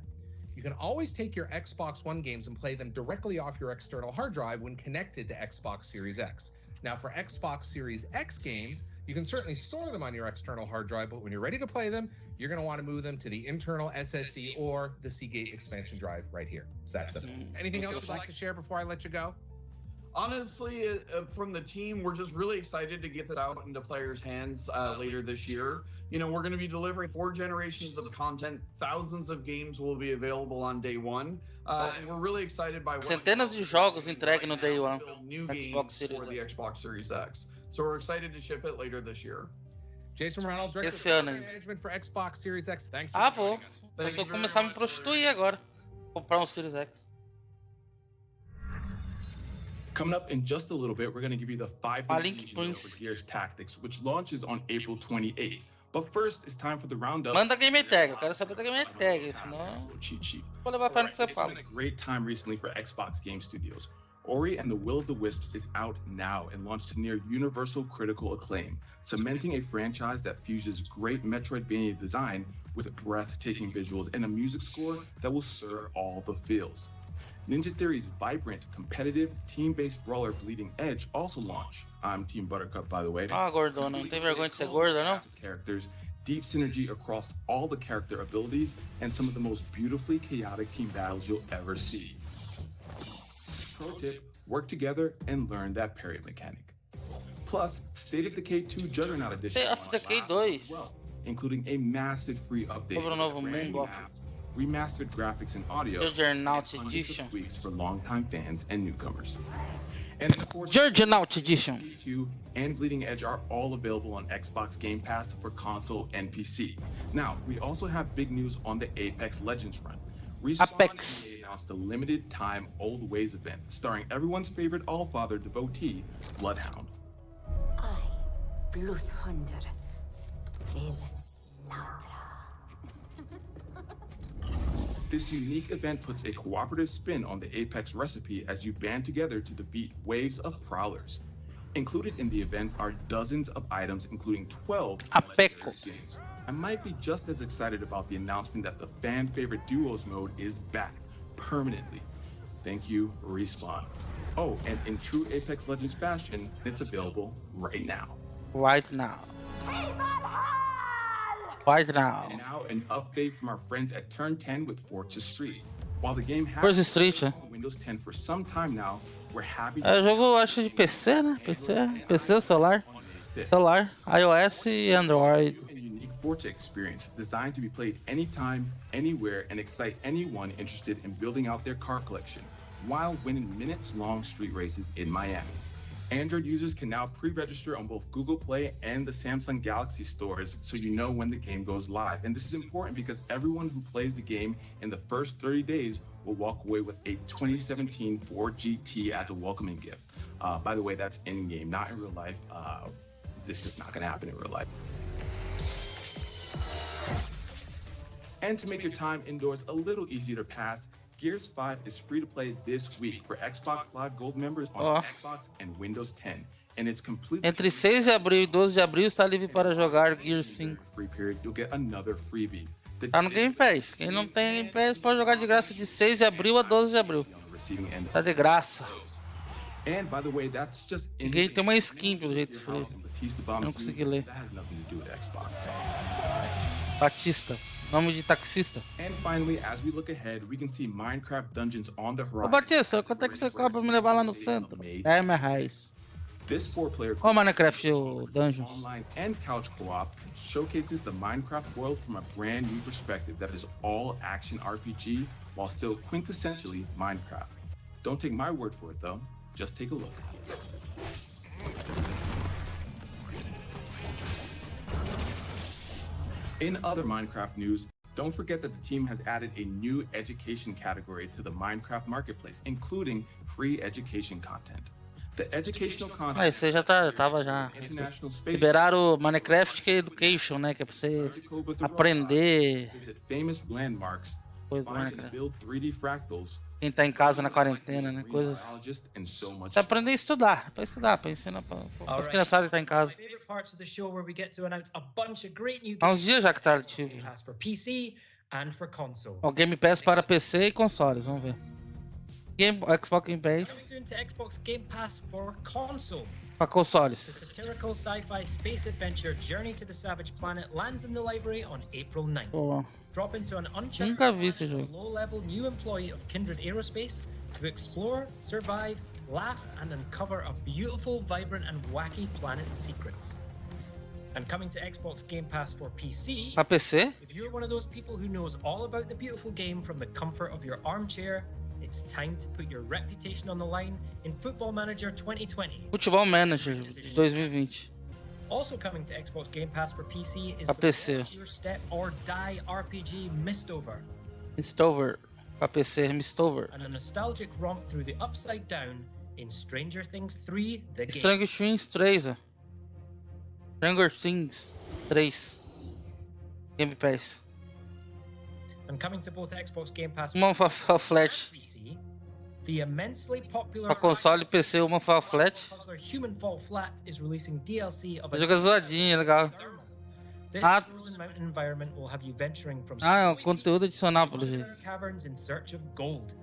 You can always take your Xbox One games and play them directly off your external hard drive when connected to Xbox Series X. Now for Xbox Series X games, you can certainly store them on your external hard drive, but when you're ready to play them, you're going to want to move them to the internal SSD or the Seagate expansion drive right here. It's that simple. Anything else you'd like to share before I let you go? Honestly, from the team, we're just really excited to get this out into players' hands later this year. You know, we're going to be delivering 4 generations of content. Thousands of games will be available on day one. And we're really excited by centenas de jogos entregues no day one. New games for the Xbox Series X. So we're excited to ship it later this year. Jason Ronald, Director of Management for Xbox Series X. Thanks for joining us. Eu vou começar a me prostituir agora. Comprar Series X. Coming up in just a little bit, we're going to give you the 5 decisions over Gears Tactics, which launches on April 28th. But first, it's time for the roundup. Manda game tag, eu quero saber da game tag, senão cheat sheet. Vou levar fé no que você fala. It's been a great time recently for Xbox Game Studios. Ori and the Will of the Wisps is out now and launched to near universal critical acclaim, cementing a franchise that fuses great Metroidvania design with breathtaking visuals and a music score that will serve all the feels. Ninja Theory's vibrant, competitive, team-based brawler Bleeding Edge also launched. I'm Team Buttercup, by the way. Ah, gordona, não tem vergonha de ser gorda, não? Characters, deep synergy across all the character abilities, and some of the most beautifully chaotic team battles you'll ever see. Pro tip, work together and learn that parry mechanic. Plus, State of Decay 2 Juggernaut Edition State of Decay 2, well, including a massive free update sobre o novo mundo, remastered graphics and audio, Juggernaut Edition tweaks for longtime fans and newcomers. And of course, Juggernaut Edition 2 and Bleeding Edge are all available on Xbox Game Pass for console and PC. Now, we also have big news on the Apex Legends front. Apex announced a limited time Old Ways event starring everyone's favorite Allfather devotee, Bloodhound. I, Bloodhunter, will slaughter. This unique event puts a cooperative spin on the Apex recipe as you band together to defeat waves of prowlers. Included in the event are dozens of items, including 12 legendary skins. I might be just as excited about the announcement that the fan favorite duos mode is back permanently. Thank you, Respawn. Oh, and in true Apex Legends fashion, it's available right now. Right now. Right now. And now an update from our friends at Turn 10 with Forza Street. While the game has been on Windows 10 for some time now, we're happy to jogo, acho de PC, né? PC, celular, iOS e Android. A unique Forza experience designed to be played anytime, anywhere, and excite anyone interested in building out their car collection. while winning minutes-long street races in Miami. Android users can now pre-register on both Google Play and the Samsung Galaxy stores so you know when the game goes live. And this is important because everyone who plays the game in the first 30 days will walk away with a 2017 Ford GT as a welcoming gift. By the way, that's in-game, not in real life. This is not going to happen in real life. And to make your time indoors a little easier to pass, Gears 5 is free to play this week for Xbox Live Gold members on Xbox and Windows 10. And it's completely Entre 6 de abril e 12 de abril está livre para jogar Gears 5. free period. You'll get another freebie. Tá no Game Pass. Quem não tem Game Pass pode jogar de graça de 6 de abril a 12 de abril. Tá de graça. And by the way, that's just Ninguém tem uma skin pelo jeito. Eu não consegui ler. Batista. Nome de taxista. And finally, as we look ahead, we can see Minecraft dungeons on the horizon. Ô Batista, quanto é que você cobra pra me levar lá no centro? R$10. This 4-player Qual Minecraft o Dungeons? online and couch co-op showcases the Minecraft world from a brand new perspective that is all action RPG while still quintessentially Minecraft. Don't take my word for it though, just take a look. In other Minecraft news, don't forget that the team has added a new education category to the Minecraft marketplace, including free education content. The educational content. Ah, esse já tava já. Liberaram o Minecraft Education, né? Que é pra você aprender famous landmarks, coisa do find and Minecraft. build 3D fractals. Quem tá em casa na quarentena, né? Coisas. Você aprender a estudar, pra estudar, pra ensinar pra as criançadas que tá em casa. Há uns dias já que tá ativo. O Game Pass para PC e consoles, vamos ver. Xbox Game Pass para consoles. The satirical sci-fi space adventure Journey to the Savage Planet lands in the library on April 9th. Boa. Drop into an unchecked Nunca vi esse as a jogo. low-level new employee of Kindred Aerospace to explore, survive, laugh, and uncover a beautiful, vibrant, and wacky planet's secrets. And coming to Xbox Game Pass for PC, Pra PC? if you're one of those people who knows all about the beautiful game from the comfort of your armchair, it's time to put your reputation on the line in Football Manager 2020. Futebol Manager 2020. Also coming to Xbox Game Pass for PC is Pra the PC. Watch Your Step or Die RPG Mistover, Mistover. Pra PC, Mistover. and a nostalgic romp through the Upside Down in Stranger Things 3: The Game. Stranger Things 3. ó. Stranger Things 3. Game Pass. And coming to both Xbox Game Pass Uma for Flat. PC, the immensely popular Pra console e PC, uma Flat. puzzler Human Fall Flat is releasing DLC of O jogo é zoadinho, legal. This Ah. frozen mountain environment will have you venturing from Ah, é um snowy conteúdo peaks adicional, to pelo jeito. caverns in search of gold.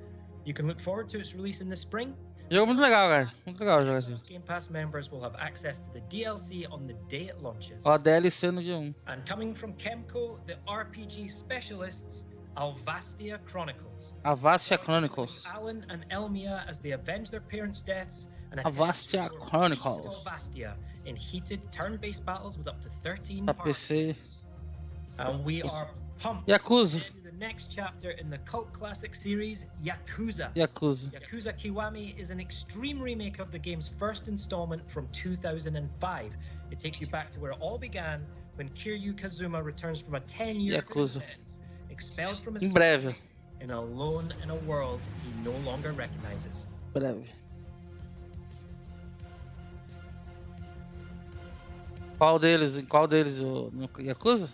You can look forward to its release in the spring. Jogo muito legal, cara. Muito legal jogar assim. Game Pass members will have access to the DLC on the day it launches. Ó, DLC no dia 1. And coming from Kemco, the RPG specialists, Alvastia Chronicles. Avastia Chronicles. Alan and Elmia as they avenge their parents' deaths and Avastia attempt to restore Chronicles. peace to Alvastia in heated turn-based battles with up to 13 Pra parties. PC. And we are pumped Yakuza. to the next chapter in the cult classic series, Yakuza. Yakuza. Yakuza Kiwami is an extreme remake of the game's first installment from 2005. It takes you back to where it all began when Kiryu Kazuma returns from a 10-year Yakuza. sentence, expelled from his Em breve. family and alone in a world he no longer recognizes. Breve. Qual deles? Em qual deles? O no Yakuza?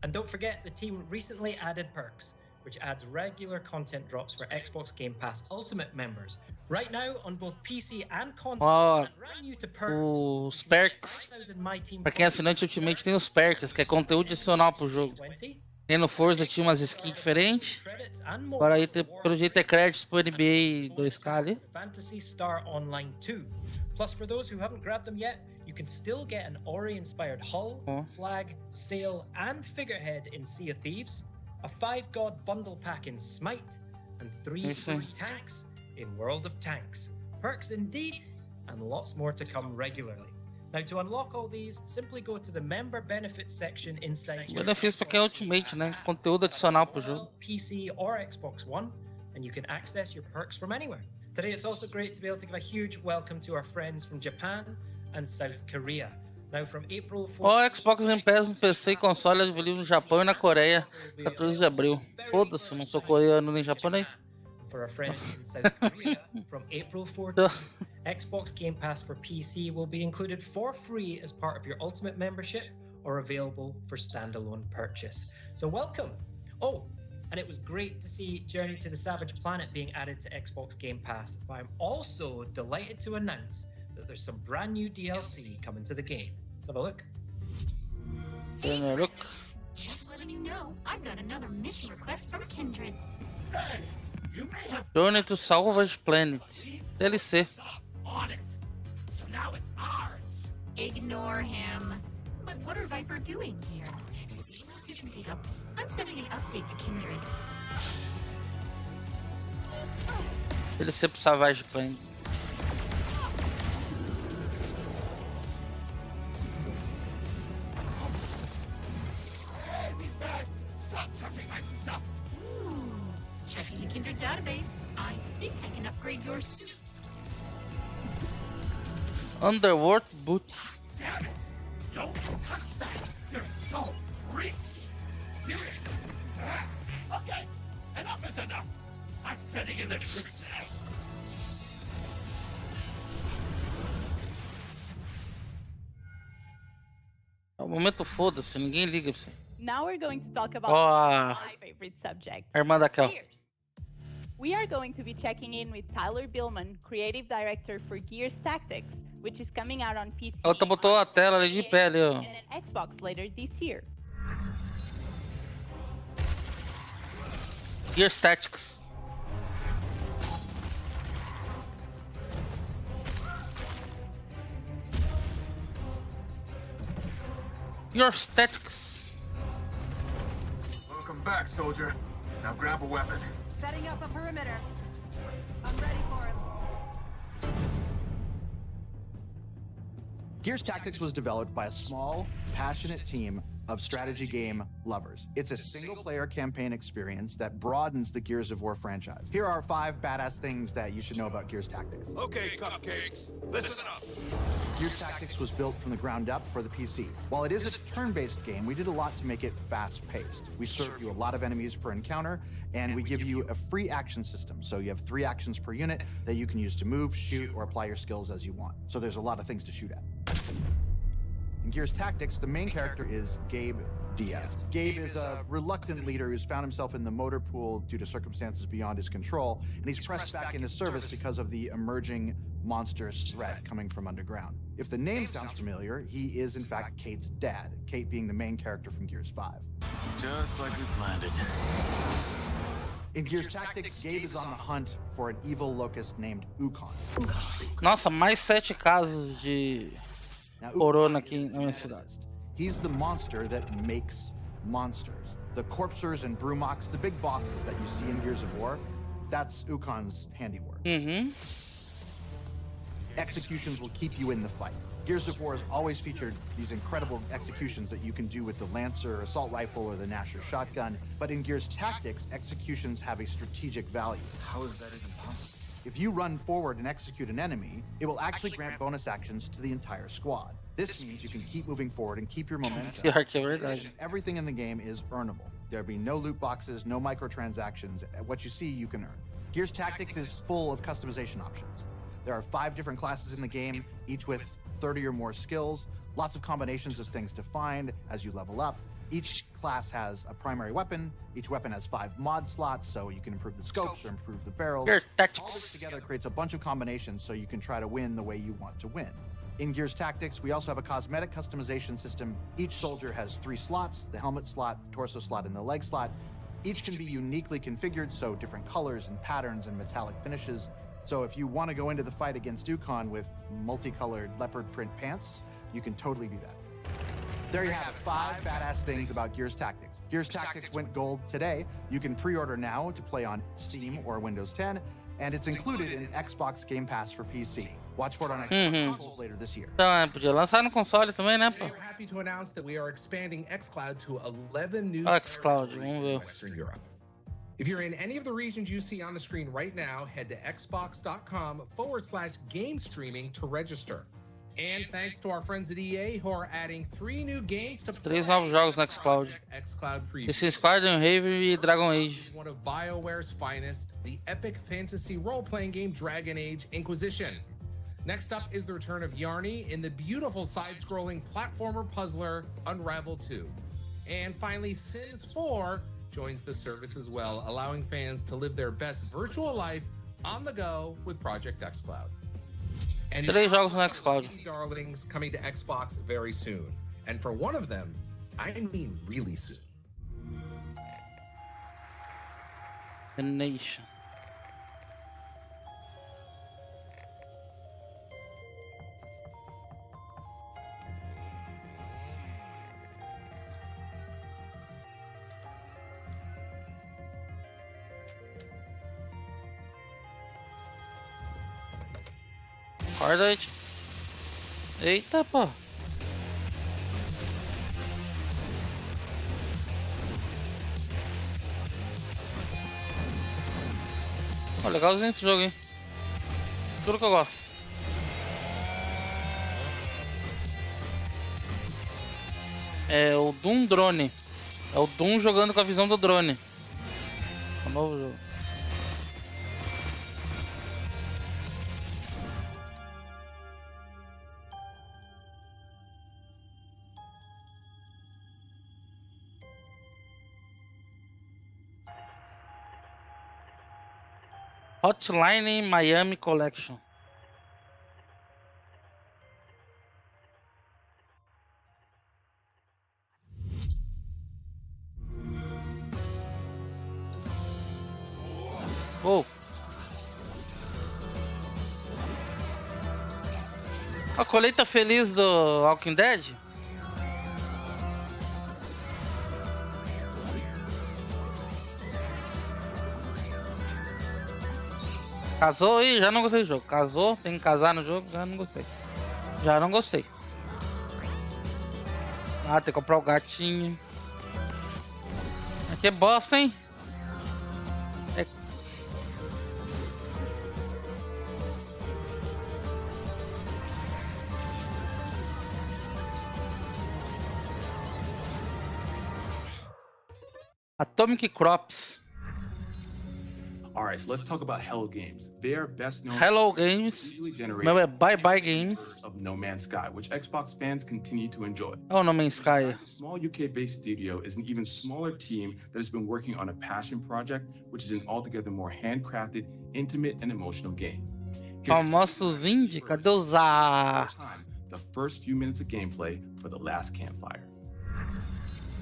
And don't forget, the team recently added perks, which adds regular content drops for Xbox Game Pass Ultimate members. Right now, on both PC and console, Ó, and brand new to perks, os perks. 5,000 My Team Pra quem é assinante Ultimate tem os perks, que é conteúdo adicional pro jogo. 20, Tem no Forza tinha umas skins diferentes. credits and more. Agora aí, pelo jeito, é créditos pro NBA 2K ali. Fantasy Star Online 2. Plus, for those who haven't grabbed them yet, you can still get an Ori-inspired hull, Oh. flag, sail, and figurehead in Sea of Thieves, a 5-god bundle pack in Smite, and 3 Isso aí. free tanks in World of Tanks. Perks indeed, and lots more to come regularly. Now, to unlock all these, simply go to the member benefits section inside your Benefício pra quem é Ultimate, né? Conteúdo adicional pro jogo. PC or Xbox One, and you can access your perks from anywhere. Today, it's also great to be able to give a huge welcome to our friends from Japan and South Korea. Now, from April 14th, Ó, Xbox Game Pass no PC e console é disponível no Japão e na Coreia, 14 de abril. Foda-se, não sou coreano nem japonês. For our friends in South Korea, from April 14th, Xbox Game Pass for PC will be included for free as part of your Ultimate membership or available for standalone purchase. So welcome. Oh, and it was great to see Journey to the Savage Planet being added to Xbox Game Pass, but I'm also delighted to announce that there's some brand new DLC coming to the game. Let's have a look. Look. Just letting you know, I've got another mission request from Kindred. Journey to Savage Planet. DLC. So now it's ours. Ignore him. But what are Viper doing here? See what you can dig up. I'm sending an update to Kindred. DLC pro Savage Planet. Hey, he's back. Stop touching my stuff. Checking the Kindred database. I think I can upgrade your suit. Underworld Boots. Damn it. Don't touch that. They're so greasy. Seriously. Okay. Enough is enough. I'm sending in the troops now. É o momento foda-se, ninguém liga pra você. Now we're going to talk about my favorite subject. A irmã da Kel. Gears. We are going to be checking in with Tyler Billman, creative director for Gears Tactics, which is coming out on PC. Ela botou a tela ali de pé ali, ó. And an Xbox later this year. Gears Tactics. Gears Tactics. Welcome back, soldier. Now grab a weapon. Setting up a perimeter. I'm ready for it. Gears Tactics was developed by a small, passionate team of strategy game lovers. It's a single-player campaign experience that broadens the Gears of War franchise. Here are 5 badass things that you should know about Gears Tactics. Okay, cupcakes. Listen up. Gears Tactics was built from the ground up for the PC. While it is a turn-based game, we did a lot to make it fast-paced. We serve you a lot of enemies per encounter, and we give you a free action system. So you have 3 actions per unit that you can use to move, shoot, or apply your skills as you want. So there's a lot of things to shoot at. In Gears Tactics, the main character is Gabe Diaz. Gabe is a reluctant leader who's found himself in the motor pool due to circumstances beyond his control, and he's pressed back into service because of the emerging monstrous threat coming from underground. If the name sounds familiar, he is in fact Kate's dad, Kate being the main character from Gears 5. Just like we planned it. In Gears Tactics, Gabe is on the hunt for an evil locust named Ukon. Nossa, mais 7 casos de corona aqui na minha cidade. He's the monster that makes monsters. The Corpsers and Brumaks, the big bosses that you see in Gears of War, that's Ukon's handiwork. Executions will keep you in the fight. Gears of War has always featured these incredible executions that you can do with the Lancer assault rifle or the Nasher shotgun, but in Gears Tactics, executions have a strategic value. How is that even possible? If you run forward and execute an enemy, it will actually grant bonus actions to the entire squad. This means you can keep moving forward and keep your momentum. Everything in the game is earnable. There'll be no loot boxes, no microtransactions. What you see, you can earn. Gears Tactics is full of customization options. There are 5 different classes in the game, each with 30 or more skills, lots of combinations of things to find as you level up. Each class has a primary weapon. Each weapon has 5 mod slots, so you can improve the scopes or improve the barrels. All this together creates a bunch of combinations so you can try to win the way you want to win. In Gears Tactics, we also have a cosmetic customization system. Each soldier has 3 slots, the helmet slot, the torso slot, and the leg slot. Each can be uniquely configured, so different colors and patterns and metallic finishes. So if you want to go into the fight against Ukon with multicolored leopard print pants, you can totally do that. There you have 5 badass things about Gears Tactics. Gears Tactics went gold today. You can pre-order now to play on Steam or Windows 10, and it's included in Xbox Game Pass for PC. Watch for it on Xbox later this year. Então, podia lançar no console também, né, pô? We're happy to announce that we are expanding xCloud to 11 new xCloud, territories in Western Europe. If you're in any of the regions you see on the screen right now, head to xbox.com/game streaming to register. And thanks to our friends at EA who are adding 3 new games to 3 novos jogos no xCloud. Esse Squadron Raven e Dragon Age. One of BioWare's finest, the epic fantasy role-playing game Dragon Age Inquisition. Next up is the return of Yarny in the beautiful side-scrolling platformer puzzler Unravel 2. And finally, Sims 4 joins the service as well, allowing fans to live their best virtual life on the go with Project xCloud. And 3 jogos no xCloud. Darlings coming to Xbox very soon. And for one of them, I mean really soon. The Nation. Acorda aí. Eita, pô. Ó, legalzinho esse jogo, hein? Tudo que eu gosto. É o Doom Drone. É o Doom jogando com a visão do drone. É um novo jogo. Hotline Miami Collection. Oh. A colheita feliz do Walking Dead. Casou aí, já não gostei do jogo. Casou, tem que casar no jogo, já não gostei. Já não gostei. Ah, tem que comprar o gatinho. Aqui é bosta, hein? É... Atomic Crops. All right, so let's talk about Hello Games. They are best known Hello Games. Meu é Bye Bye Games. Of No Man's Sky, which Xbox fans continue to enjoy. Oh, No Man's Sky. A small UK-based studio is an even smaller team that has been working on a passion project, which is an altogether more handcrafted, intimate, and emotional game. Famosos indie, cadê os The first few minutes of gameplay for The Last Campfire.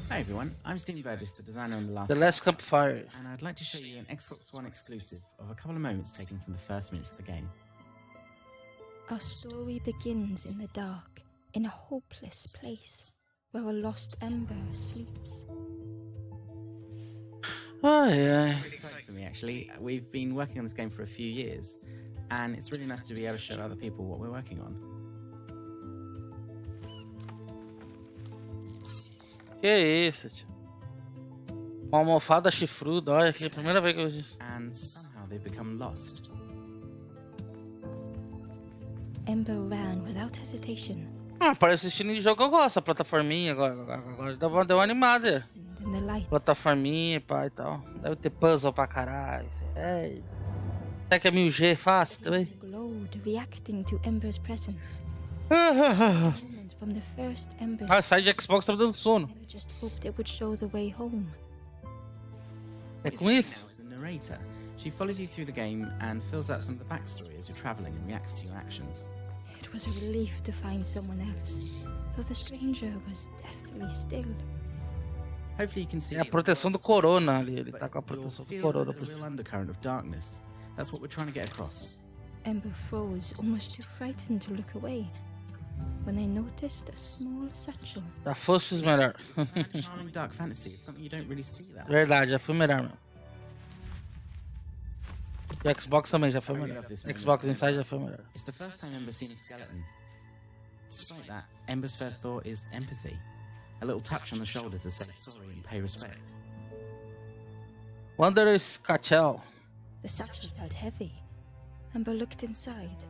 Hi everyone, I'm Steve Burgess, the designer on The Last Campfire, and I'd like to show you an Xbox One exclusive of a couple of moments taken from the first minutes of the game. Our story begins in the dark, in a hopeless place, where a lost ember sleeps. Oh yeah. This is really exciting for me actually. We've been working on this game for a few years, and it's really nice to be able to show other people what we're working on. Que isso, tio? Uma almofada chifruda, olha aqui, é a primeira vez que eu vejo isso. And somehow they become lost. Ember ran without hesitation. Ah, parece estilo de jogo que eu gosto, a plataforminha, agora deu uma animada. Plataforminha, pá e tal. Deve ter puzzle pra caralho. É. Até que é 1000G fácil também. Reacting to Ember's presence. From the first ember. Ah, sai de Xbox tá me dando sono. Just hoped it would show the way home. É com isso? The narrator. She follows you through the game and fills out some of the backstory as you're traveling and reacts to your actions. It was a relief to find someone else, though the stranger was deathly still. Hopefully you can see a proteção do corona ali, ele tá com a proteção do corona por cima. Undercurrent of darkness. That's what we're trying to get across. Ember froze, almost too frightened to look away, when I noticed a small satchel. Já fosse melhor. Dark fantasy, it's something you don't really see that. Verdade, já foi melhor mesmo. O Xbox também já foi I really melhor. love this moment. Xbox Inside já foi melhor. It's the first time Ember's seen a skeleton. Despite that, Ember's first thought is empathy. A little touch on the shoulder to say sorry and pay respect. Wanderer's Cachel. The satchel felt heavy. Ember looked inside.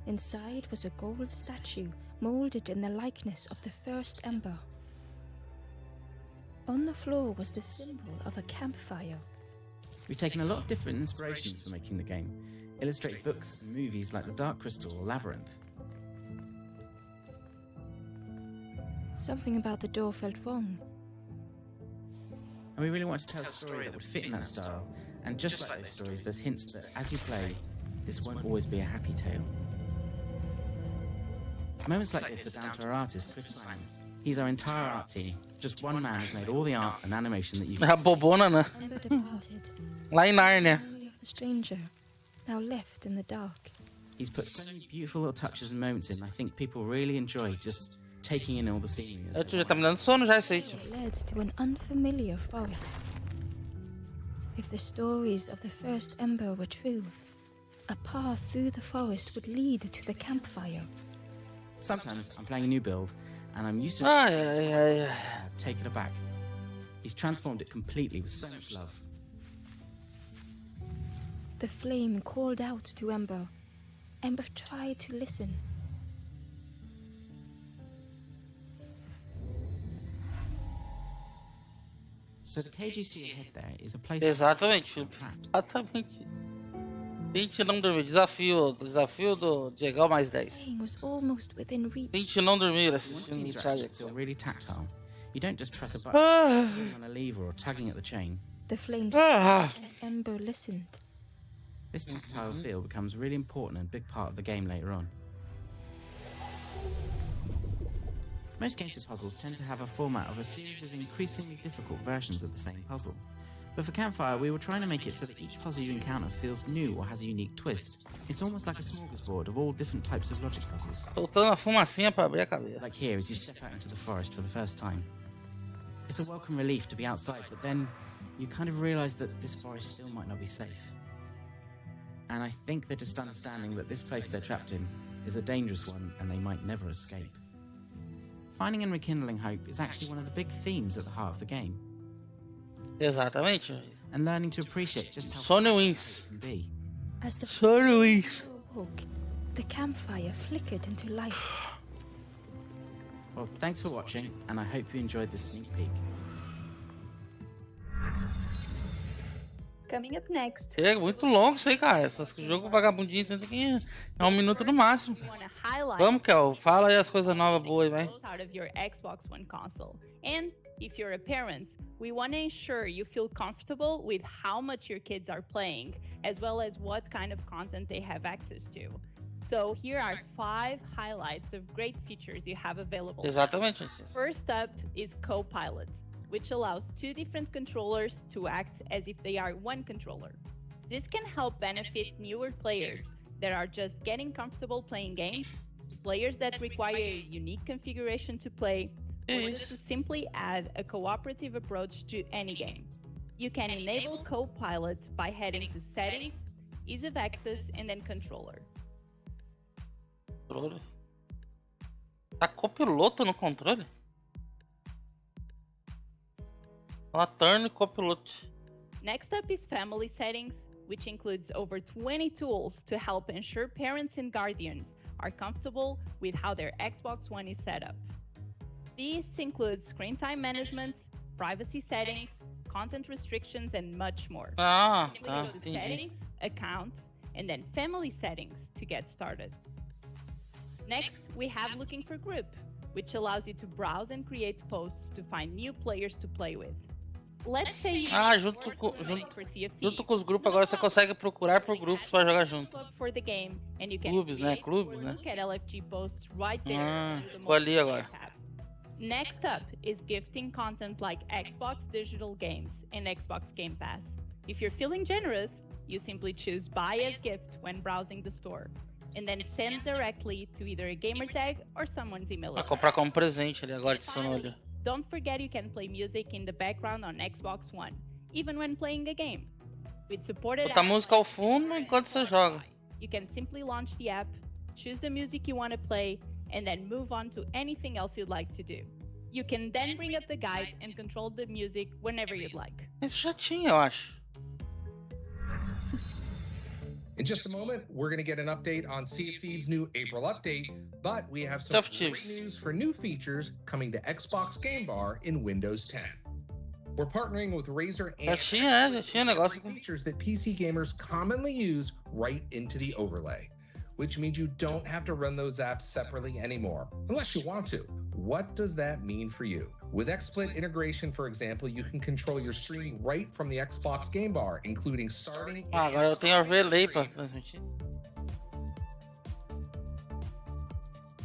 Inside was a gold statue molded in the likeness of the first Ember. On the floor was the symbol of a campfire. We've taken a lot of different inspirations for making the game. Illustrate books and movies like The Dark Crystal or Labyrinth. Something about the door felt wrong. And we really want to tell a story that would fit in that style. And just like those stories, there's hints that as you play, this won't always be a happy tale. Moments like this are down to our artist, Chris Science. He's our entire art team. Just one man has made all the art and animation that you A can see. bobona, né? Ember departed. Lá em Nárnia. Memory of the stranger, now left in the dark. He's put so many beautiful little touches and moments in. I think people really enjoy just taking in all the scenery. Já tá me dando sono já, esse aí, tio. It led to an unfamiliar forest. If the stories of the first Ember were true, a path through the forest would lead to the campfire. Sometimes I'm playing a new build, and I'm used to taken aback. He's transformed it completely with so much love. The flame called out to Ember. Ember tried to listen. So the cage you see ahead there is a place. Exatamente. Exatamente. Tente não dormir. Desafio do Diego mais 10. Thing was almost within reach. Tente não dormir assistindo Once the Inside interactions feel Xbox. really tactile. You don't just press a button, pulling on a lever or tugging at the chain. The flame Ember listened. This tactile feel becomes really important and a big part of the game later on. Most games of puzzles tend to have a format of a series of increasingly difficult versions of the same puzzle. But for Campfire, we were trying to make it so that each puzzle you encounter feels new or has a unique twist. It's almost like a smorgasbord of all different types of logic puzzles. Soltando a fumacinha pra abrir a cabeça. Like here, as you step out into the forest for the first time. It's a welcome relief to be outside, but then you kind of realise that this forest still might not be safe. And I think they're just understanding that this place they're trapped in is a dangerous one and they might never escape. Finding and rekindling hope is actually one of the big themes at the heart of the game. Exatamente. And learning to appreciate just how Sony wins. it can be. As the Sony wins. awoke, the campfire flickered into life. Well, thanks for watching, and I hope you enjoyed this sneak peek. Coming up next. É muito longo isso aí, cara. Esses jogos vagabundinhos tem que é 1 minuto no máximo. Vamos, Kel. Fala aí as coisas novas boas, vai. Out of your Xbox One console. And if you're a parent, we want to ensure you feel comfortable with how much your kids are playing, as well as what kind of content they have access to. So here are 5 highlights of great features you have available. Exatamente. First up is Co-Pilot, which allows 2 different controllers to act as if they are one controller. This can help benefit newer players that are just getting comfortable playing games, players that require a unique configuration to play, or just to simply add a cooperative approach to any game. You can enable Co-Pilot by heading to Settings, Ease of Access, and then Controller. Tá copiloto no controle? Fala turn copiloto. Next up is Family Settings, which includes over 20 tools to help ensure parents and guardians are comfortable with how their Xbox One is set up. This includes screen time management, privacy settings, content restrictions, and much more. Ah, Simply tá, go to entendi. Settings, Accounts, and then Family Settings to get started. Next, we have Looking for Group, which allows you to browse and create posts to find new players to play with. Let's say you Junto com os grupos agora você consegue procurar por grupos para jogar junto. for the game, and you can Clubes, né? create Clubes, or né? look at LFG posts right there. through the Ficou ali multiplayer agora. tab. Next up is gifting content like Xbox digital games and Xbox Game Pass. If you're feeling generous, you simply choose Buy as Gift when browsing the store, and then send directly to either a gamer tag or someone's email Vai address. comprar como presente ali agora, adicionou ali. Don't forget you can play music in the background on Xbox One, even when playing a game. With supported Bota a apps música ao fundo enquanto você joga. you can simply launch the app, choose the music you want to play, and then move on to anything else you'd like to do. You can then bring up the guide and control the music whenever you'd like. Isso já tinha, eu acho. In just a moment, we're going to get an update on Sea of Thieves' new April update, but we have some great news for new features coming to Xbox Game Bar in Windows 10. We're partnering with Razer and já tinha negócio. features that PC gamers commonly use right into the overlay, which means you don't have to run those apps separately anymore, unless you want to. What does that mean for you? With XSplit integration, for example, you can control your streaming right from the Xbox Game Bar, including starting and Agora eu tenho overlay para transmitir.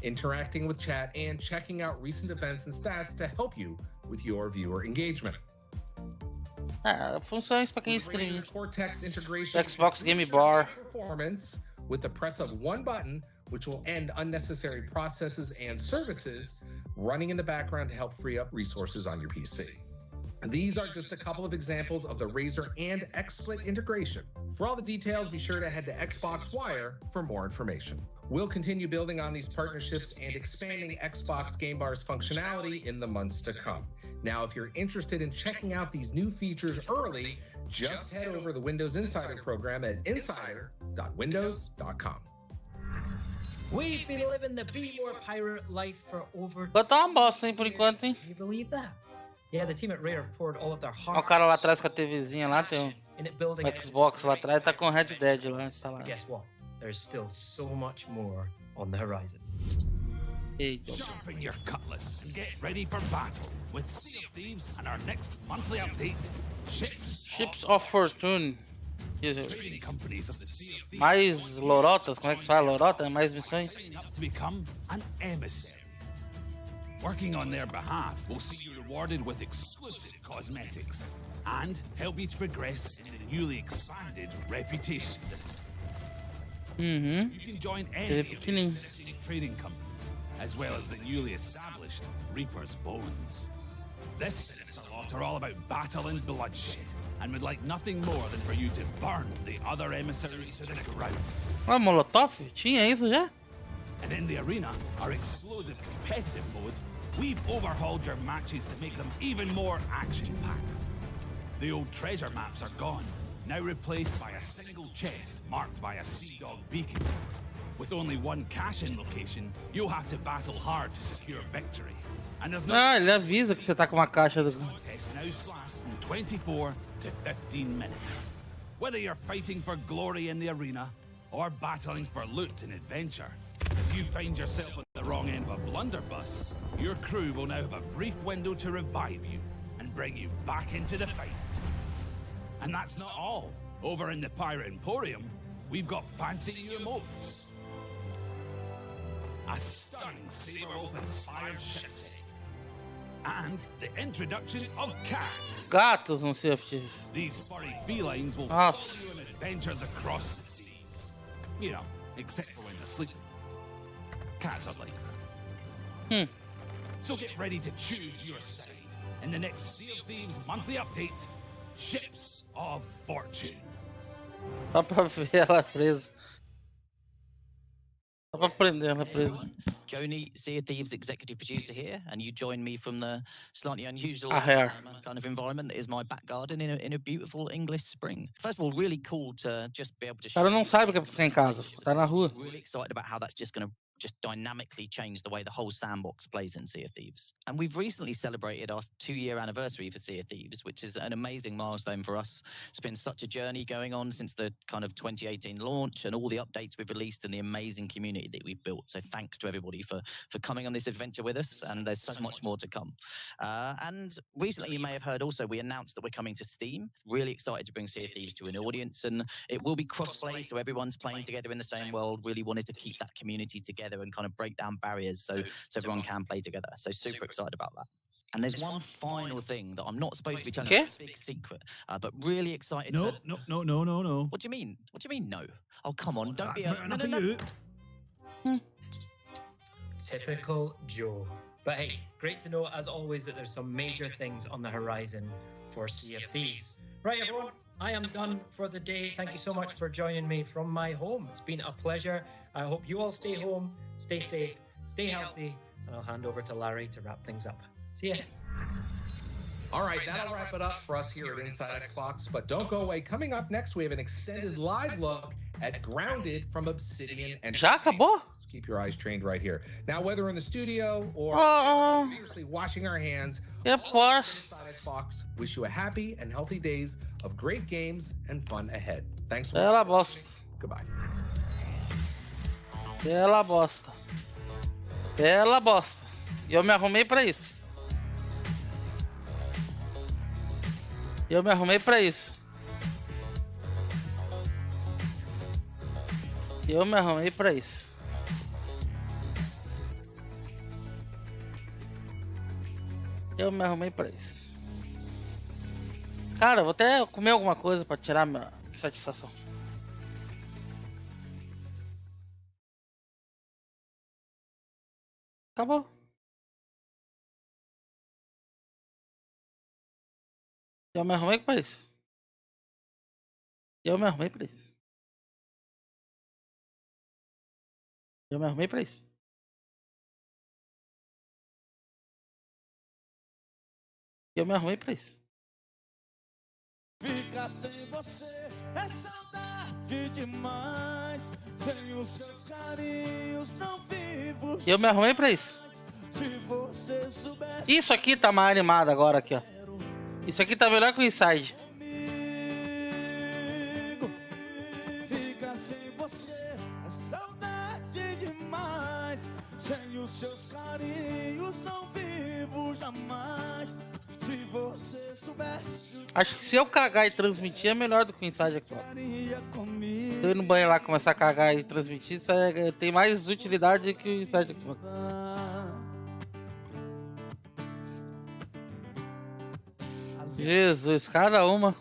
interacting with chat, and checking out recent events and stats to help you with your viewer engagement. Funções para quem stream. Cortex integration Xbox Game Bar. Performance with the press of one button, which will end unnecessary processes and services running in the background to help free up resources on your PC. These are just a couple of examples of the Razer and XSplit integration. For all the details, be sure to head to Xbox Wire for more information. We'll continue building on these partnerships and expanding Xbox Game Bar's functionality in the months to come. Now, if you're interested in checking out these new features early, just head over to the Windows Insider program at insider.windows.com. We've been living the Be More Pirate life for over. Vai tá uma bosta, hein, por enquanto, hein? Can you believe that? Yeah, the team at Rare have poured all of their heart. Olha o cara lá atrás com a TVzinha lá, tem in it building um Xbox lá atrás, tá com o Red Dead lá instalado. Guess what? There's still so much more on the horizon. Sharpen your cutlass and get ready for battle with Sea of Thieves and our next monthly update, Ships of Fortune. Trading companies of the Sea of Thieves. Mais lorotas, como é que se fala? Lorota? Mais missões? Sign up to become an emissary. Working on their behalf will see you rewarded with exclusive cosmetics and help you to progress in the newly expanded reputation system. You can join any of the existing trading companies, as well as the newly established Reaper's Bones. This slaughter are all about battle and bloodshed, and would like nothing more than for you to burn the other emissaries to the ground. Ah, Molotov? Tinha isso já? And in the arena, our explosive competitive mode, we've overhauled your matches to make them even more action-packed. The old treasure maps are gone, now replaced by a single chest marked by a sea dog beacon. With only one cash-in location, you'll have to battle hard to secure victory. And there's no ele avisa que você tá com uma caixa do... contest now slashed from 24 to 15 minutes. Whether you're fighting for glory in the arena or battling for loot and adventure, if you find yourself at the wrong end of a blunderbuss, your crew will now have a brief window to revive you and bring you back into the fight. And that's not all. Over in the Pirate Emporium, we've got fancy new emotes. A stunning Saber-Wolf-inspired ship set. And the introduction of cats. Gatos no Sea of Thieves. These furry felines will follow you on adventures across the seas. You know, except for when they're sleeping. Cats are like that. So get ready to choose your side in the next Sea of Thieves monthly update, Ships of Fortune. Só pra ver ela presa. Só pra prender ela presa. Joni, Sea of Thieves executive producer here, and you join me from the slightly unusual kind of environment that is my back garden in a beautiful English spring. First of all, really cool to just be able to. O cara não sabe o que é pra ficar em casa, tá na rua. Really excited about how that's just going to just dynamically change the way the whole sandbox plays in Sea of Thieves. And we've recently celebrated our 2-year anniversary for Sea of Thieves, which is an amazing milestone for us. It's been such a journey going on since the kind of 2018 launch and all the updates we've released and the amazing community that we've built. So thanks to everybody for coming on this adventure with us, and there's so much more to come. And recently you may have heard also we announced that we're coming to Steam. Really excited to bring Sea of Thieves to an audience, and it will be cross-play, so everyone's playing together in the same world. Really wanted to keep that community together and kind of break down barriers so everyone can play together. So super excited about that. And there's one final thing that I'm not supposed to be telling you. It's a big secret, but really excited No. What do you mean? What do you mean no? Oh, come on, don't be That's not you. Typical Joe. But hey, great to know as always that there's some major things on the horizon for Sea of Thieves. Right, everyone, I am done for the day. Thank you so much for joining me from my home. It's been a pleasure. I hope you all stay home, stay safe, stay healthy, and I'll hand over to Larry to wrap things up. See ya. All right, that'll wrap it up for us here at Inside Xbox. But don't go away. Coming up next, we have an extended live look at Grounded from Obsidian and Já acabou? Keep your eyes trained right here. Now, whether in the studio or seriously washing our hands, Inside Xbox wish you a happy and healthy days of great games and fun ahead. Thanks for watching. Goodbye. Bela bosta. Bela bosta. E eu me arrumei pra isso. Eu me arrumei pra isso. Eu me arrumei pra isso. Eu me arrumei pra isso. Cara, eu vou até comer alguma coisa pra tirar minha satisfação. Acabou. Eu me arrumei pra isso. Eu me arrumei pra isso. Eu me arrumei pra isso. Eu me arrumei pra isso. Ficar sem você é saudade demais. Sem os seus carinhos não vivo. Eu me arrumei pra isso. Se você soubesse. Isso aqui tá mais animado agora aqui, ó. Isso aqui tá melhor que o Inside. Ficar sem você é saudade demais. Sem os seus carinhos não vivo jamais. Se você soubesse. Acho que se eu cagar e transmitir é melhor do que o Inside aqui, ó. Se eu ir no banho lá começar a cagar e transmitir, isso tem mais utilidade que o Inside aqui. Jesus, cada uma.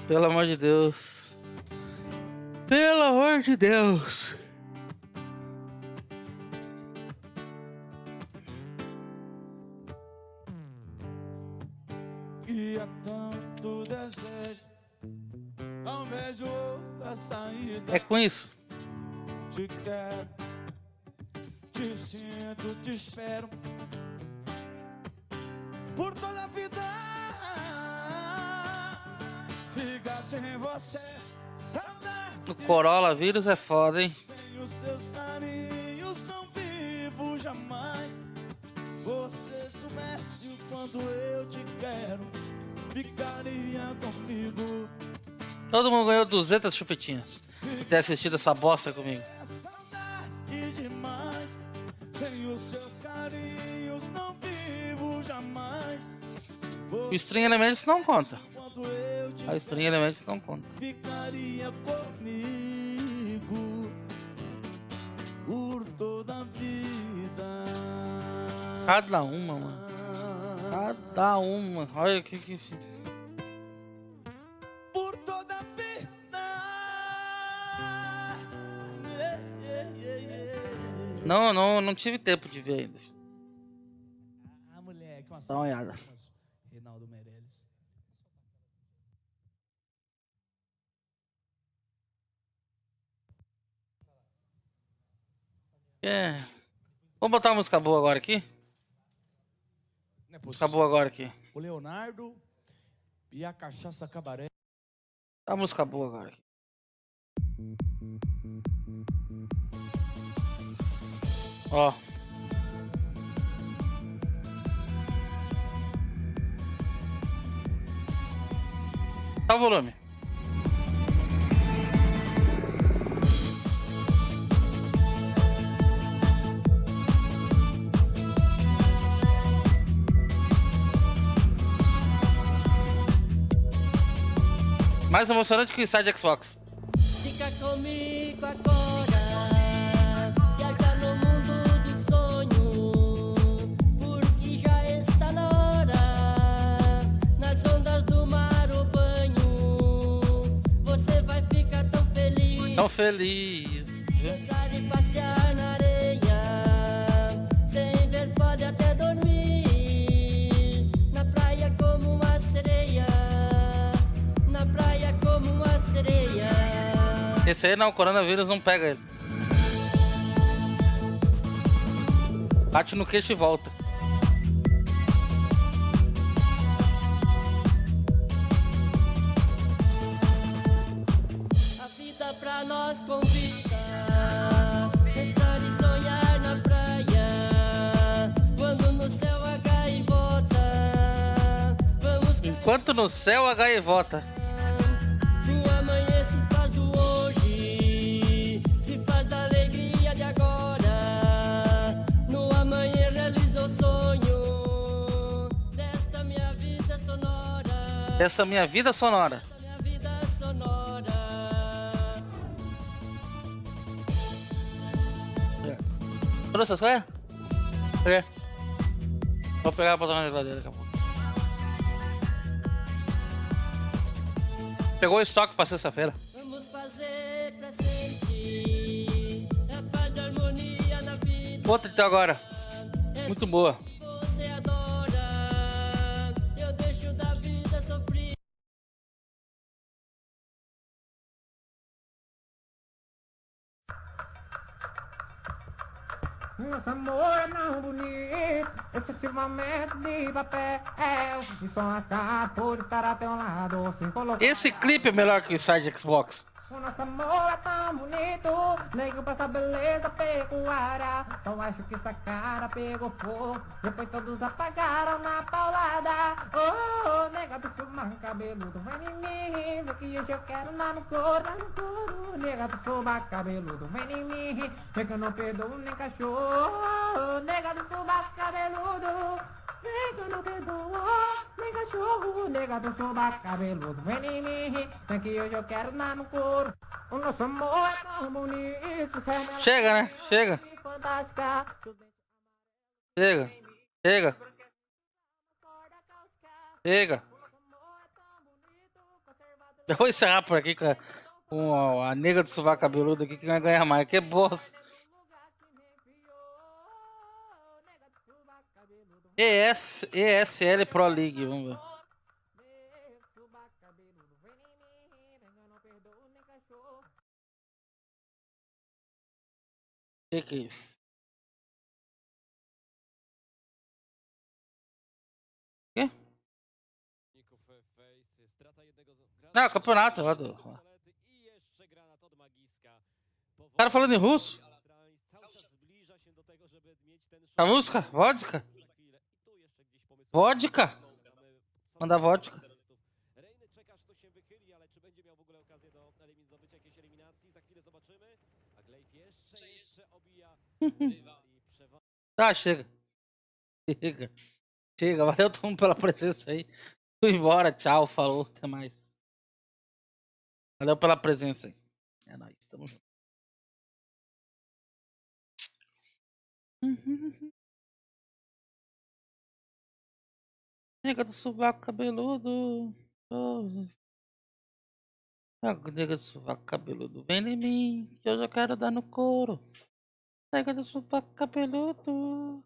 Pelo amor de Deus. Pelo amor de Deus. E há tanto desejo, não vejo outra saída. É com isso. Te quero, te sinto, te espero por toda a vida. Fica sem você, saudade. O Corolla vírus é foda, hein? Sem os seus carinhos não vivo jamais. Você soubesse o quanto eu te quero, ficaria comigo. Todo mundo ganhou 200 chupetinhas por ter assistido essa bosta comigo. Saudade demais. Sem os seus carinhos não vivo jamais. O String Elements não conta. A String Elements não conta. Ficaria comigo por toda a vida. Cada uma, mano. Cada uma. Olha o que Por toda a vida. Não tive tempo de ver ainda. A mulher com a Dá uma olhada. Reinaldo Meirelles. É. Vamos botar uma música boa agora aqui? Música boa agora aqui. O Leonardo e a Cachaça Cabaré. Tá a música boa agora aqui. Ó. Tá o volume. Mais emocionante que o Inside Xbox. Fica comigo agora, viajar no mundo do sonho, porque já está na hora, nas ondas do mar o banho, você vai ficar tão feliz. Tão feliz. Dançar e passear na areia, sem ver pode até dormir, na praia como uma sereia, Esse aí não, o coronavírus não pega ele. Bate no queixo e volta. A vida pra nós convida. Pensar e sonhar na praia. Quando no céu a gaivota. Enquanto no céu a gaivota. O amanhã se faz o hoje. Se faz da alegria de agora. No amanhã realiza o sonho. Desta minha vida sonora. Essa minha vida sonora. Trouxe as coisas? É. Vou pegar pra botar na geladeira daqui a pouco. Pegou o estoque pra sexta-feira. Vamos fazer presente. A paz e a harmonia na vida. Outra então agora. Muito boa. Você adora. Eu deixo da vida sofrer. Nosso amor é tão bonito, excessivamente de papel. E só acaba por estar a teu lado, sem colocar. Esse clipe é melhor que o Inside Xbox. O nosso amor é tão bonito, nego pra essa beleza pecuária. Só acho que essa cara pegou fogo, depois todos apagaram na paulada. Oh, nega do chumão cabeludo, vem em mim, vê que hoje eu quero lá no couro, lá no couro. Nega do fubá cabeludo, vem em mim, vê que eu não perdoo nem cachorro. Nega do fubá cabeludo, vem que eu não perdoo nem cachorro. Nega do fubá cabeludo, vem em mim, vê que hoje eu quero lá no couro. O nosso amor é tão bonito. Chega, né? Chega. Chega. Chega. Chega. Eu vou encerrar por aqui com a nega do sovaco cabeludo aqui que vai ganhar mais. Que bosta. ESL Pro League, vamos ver. Que é isso? Quê? Não, campeonato lá do... O cara falando em russo. A música? Vodka? Vodka? Manda vodka. Tá, chega. Chega. Chega. Valeu todo mundo pela presença aí. Fui embora. Tchau. Falou. Até mais. Valeu pela presença aí. É nóis. Tamo junto. Nega do sovaco cabeludo. Oh. Nega do sovaco cabeludo. Vem em mim. Que eu já quero dar no couro. Nega do sovaco cabeludo.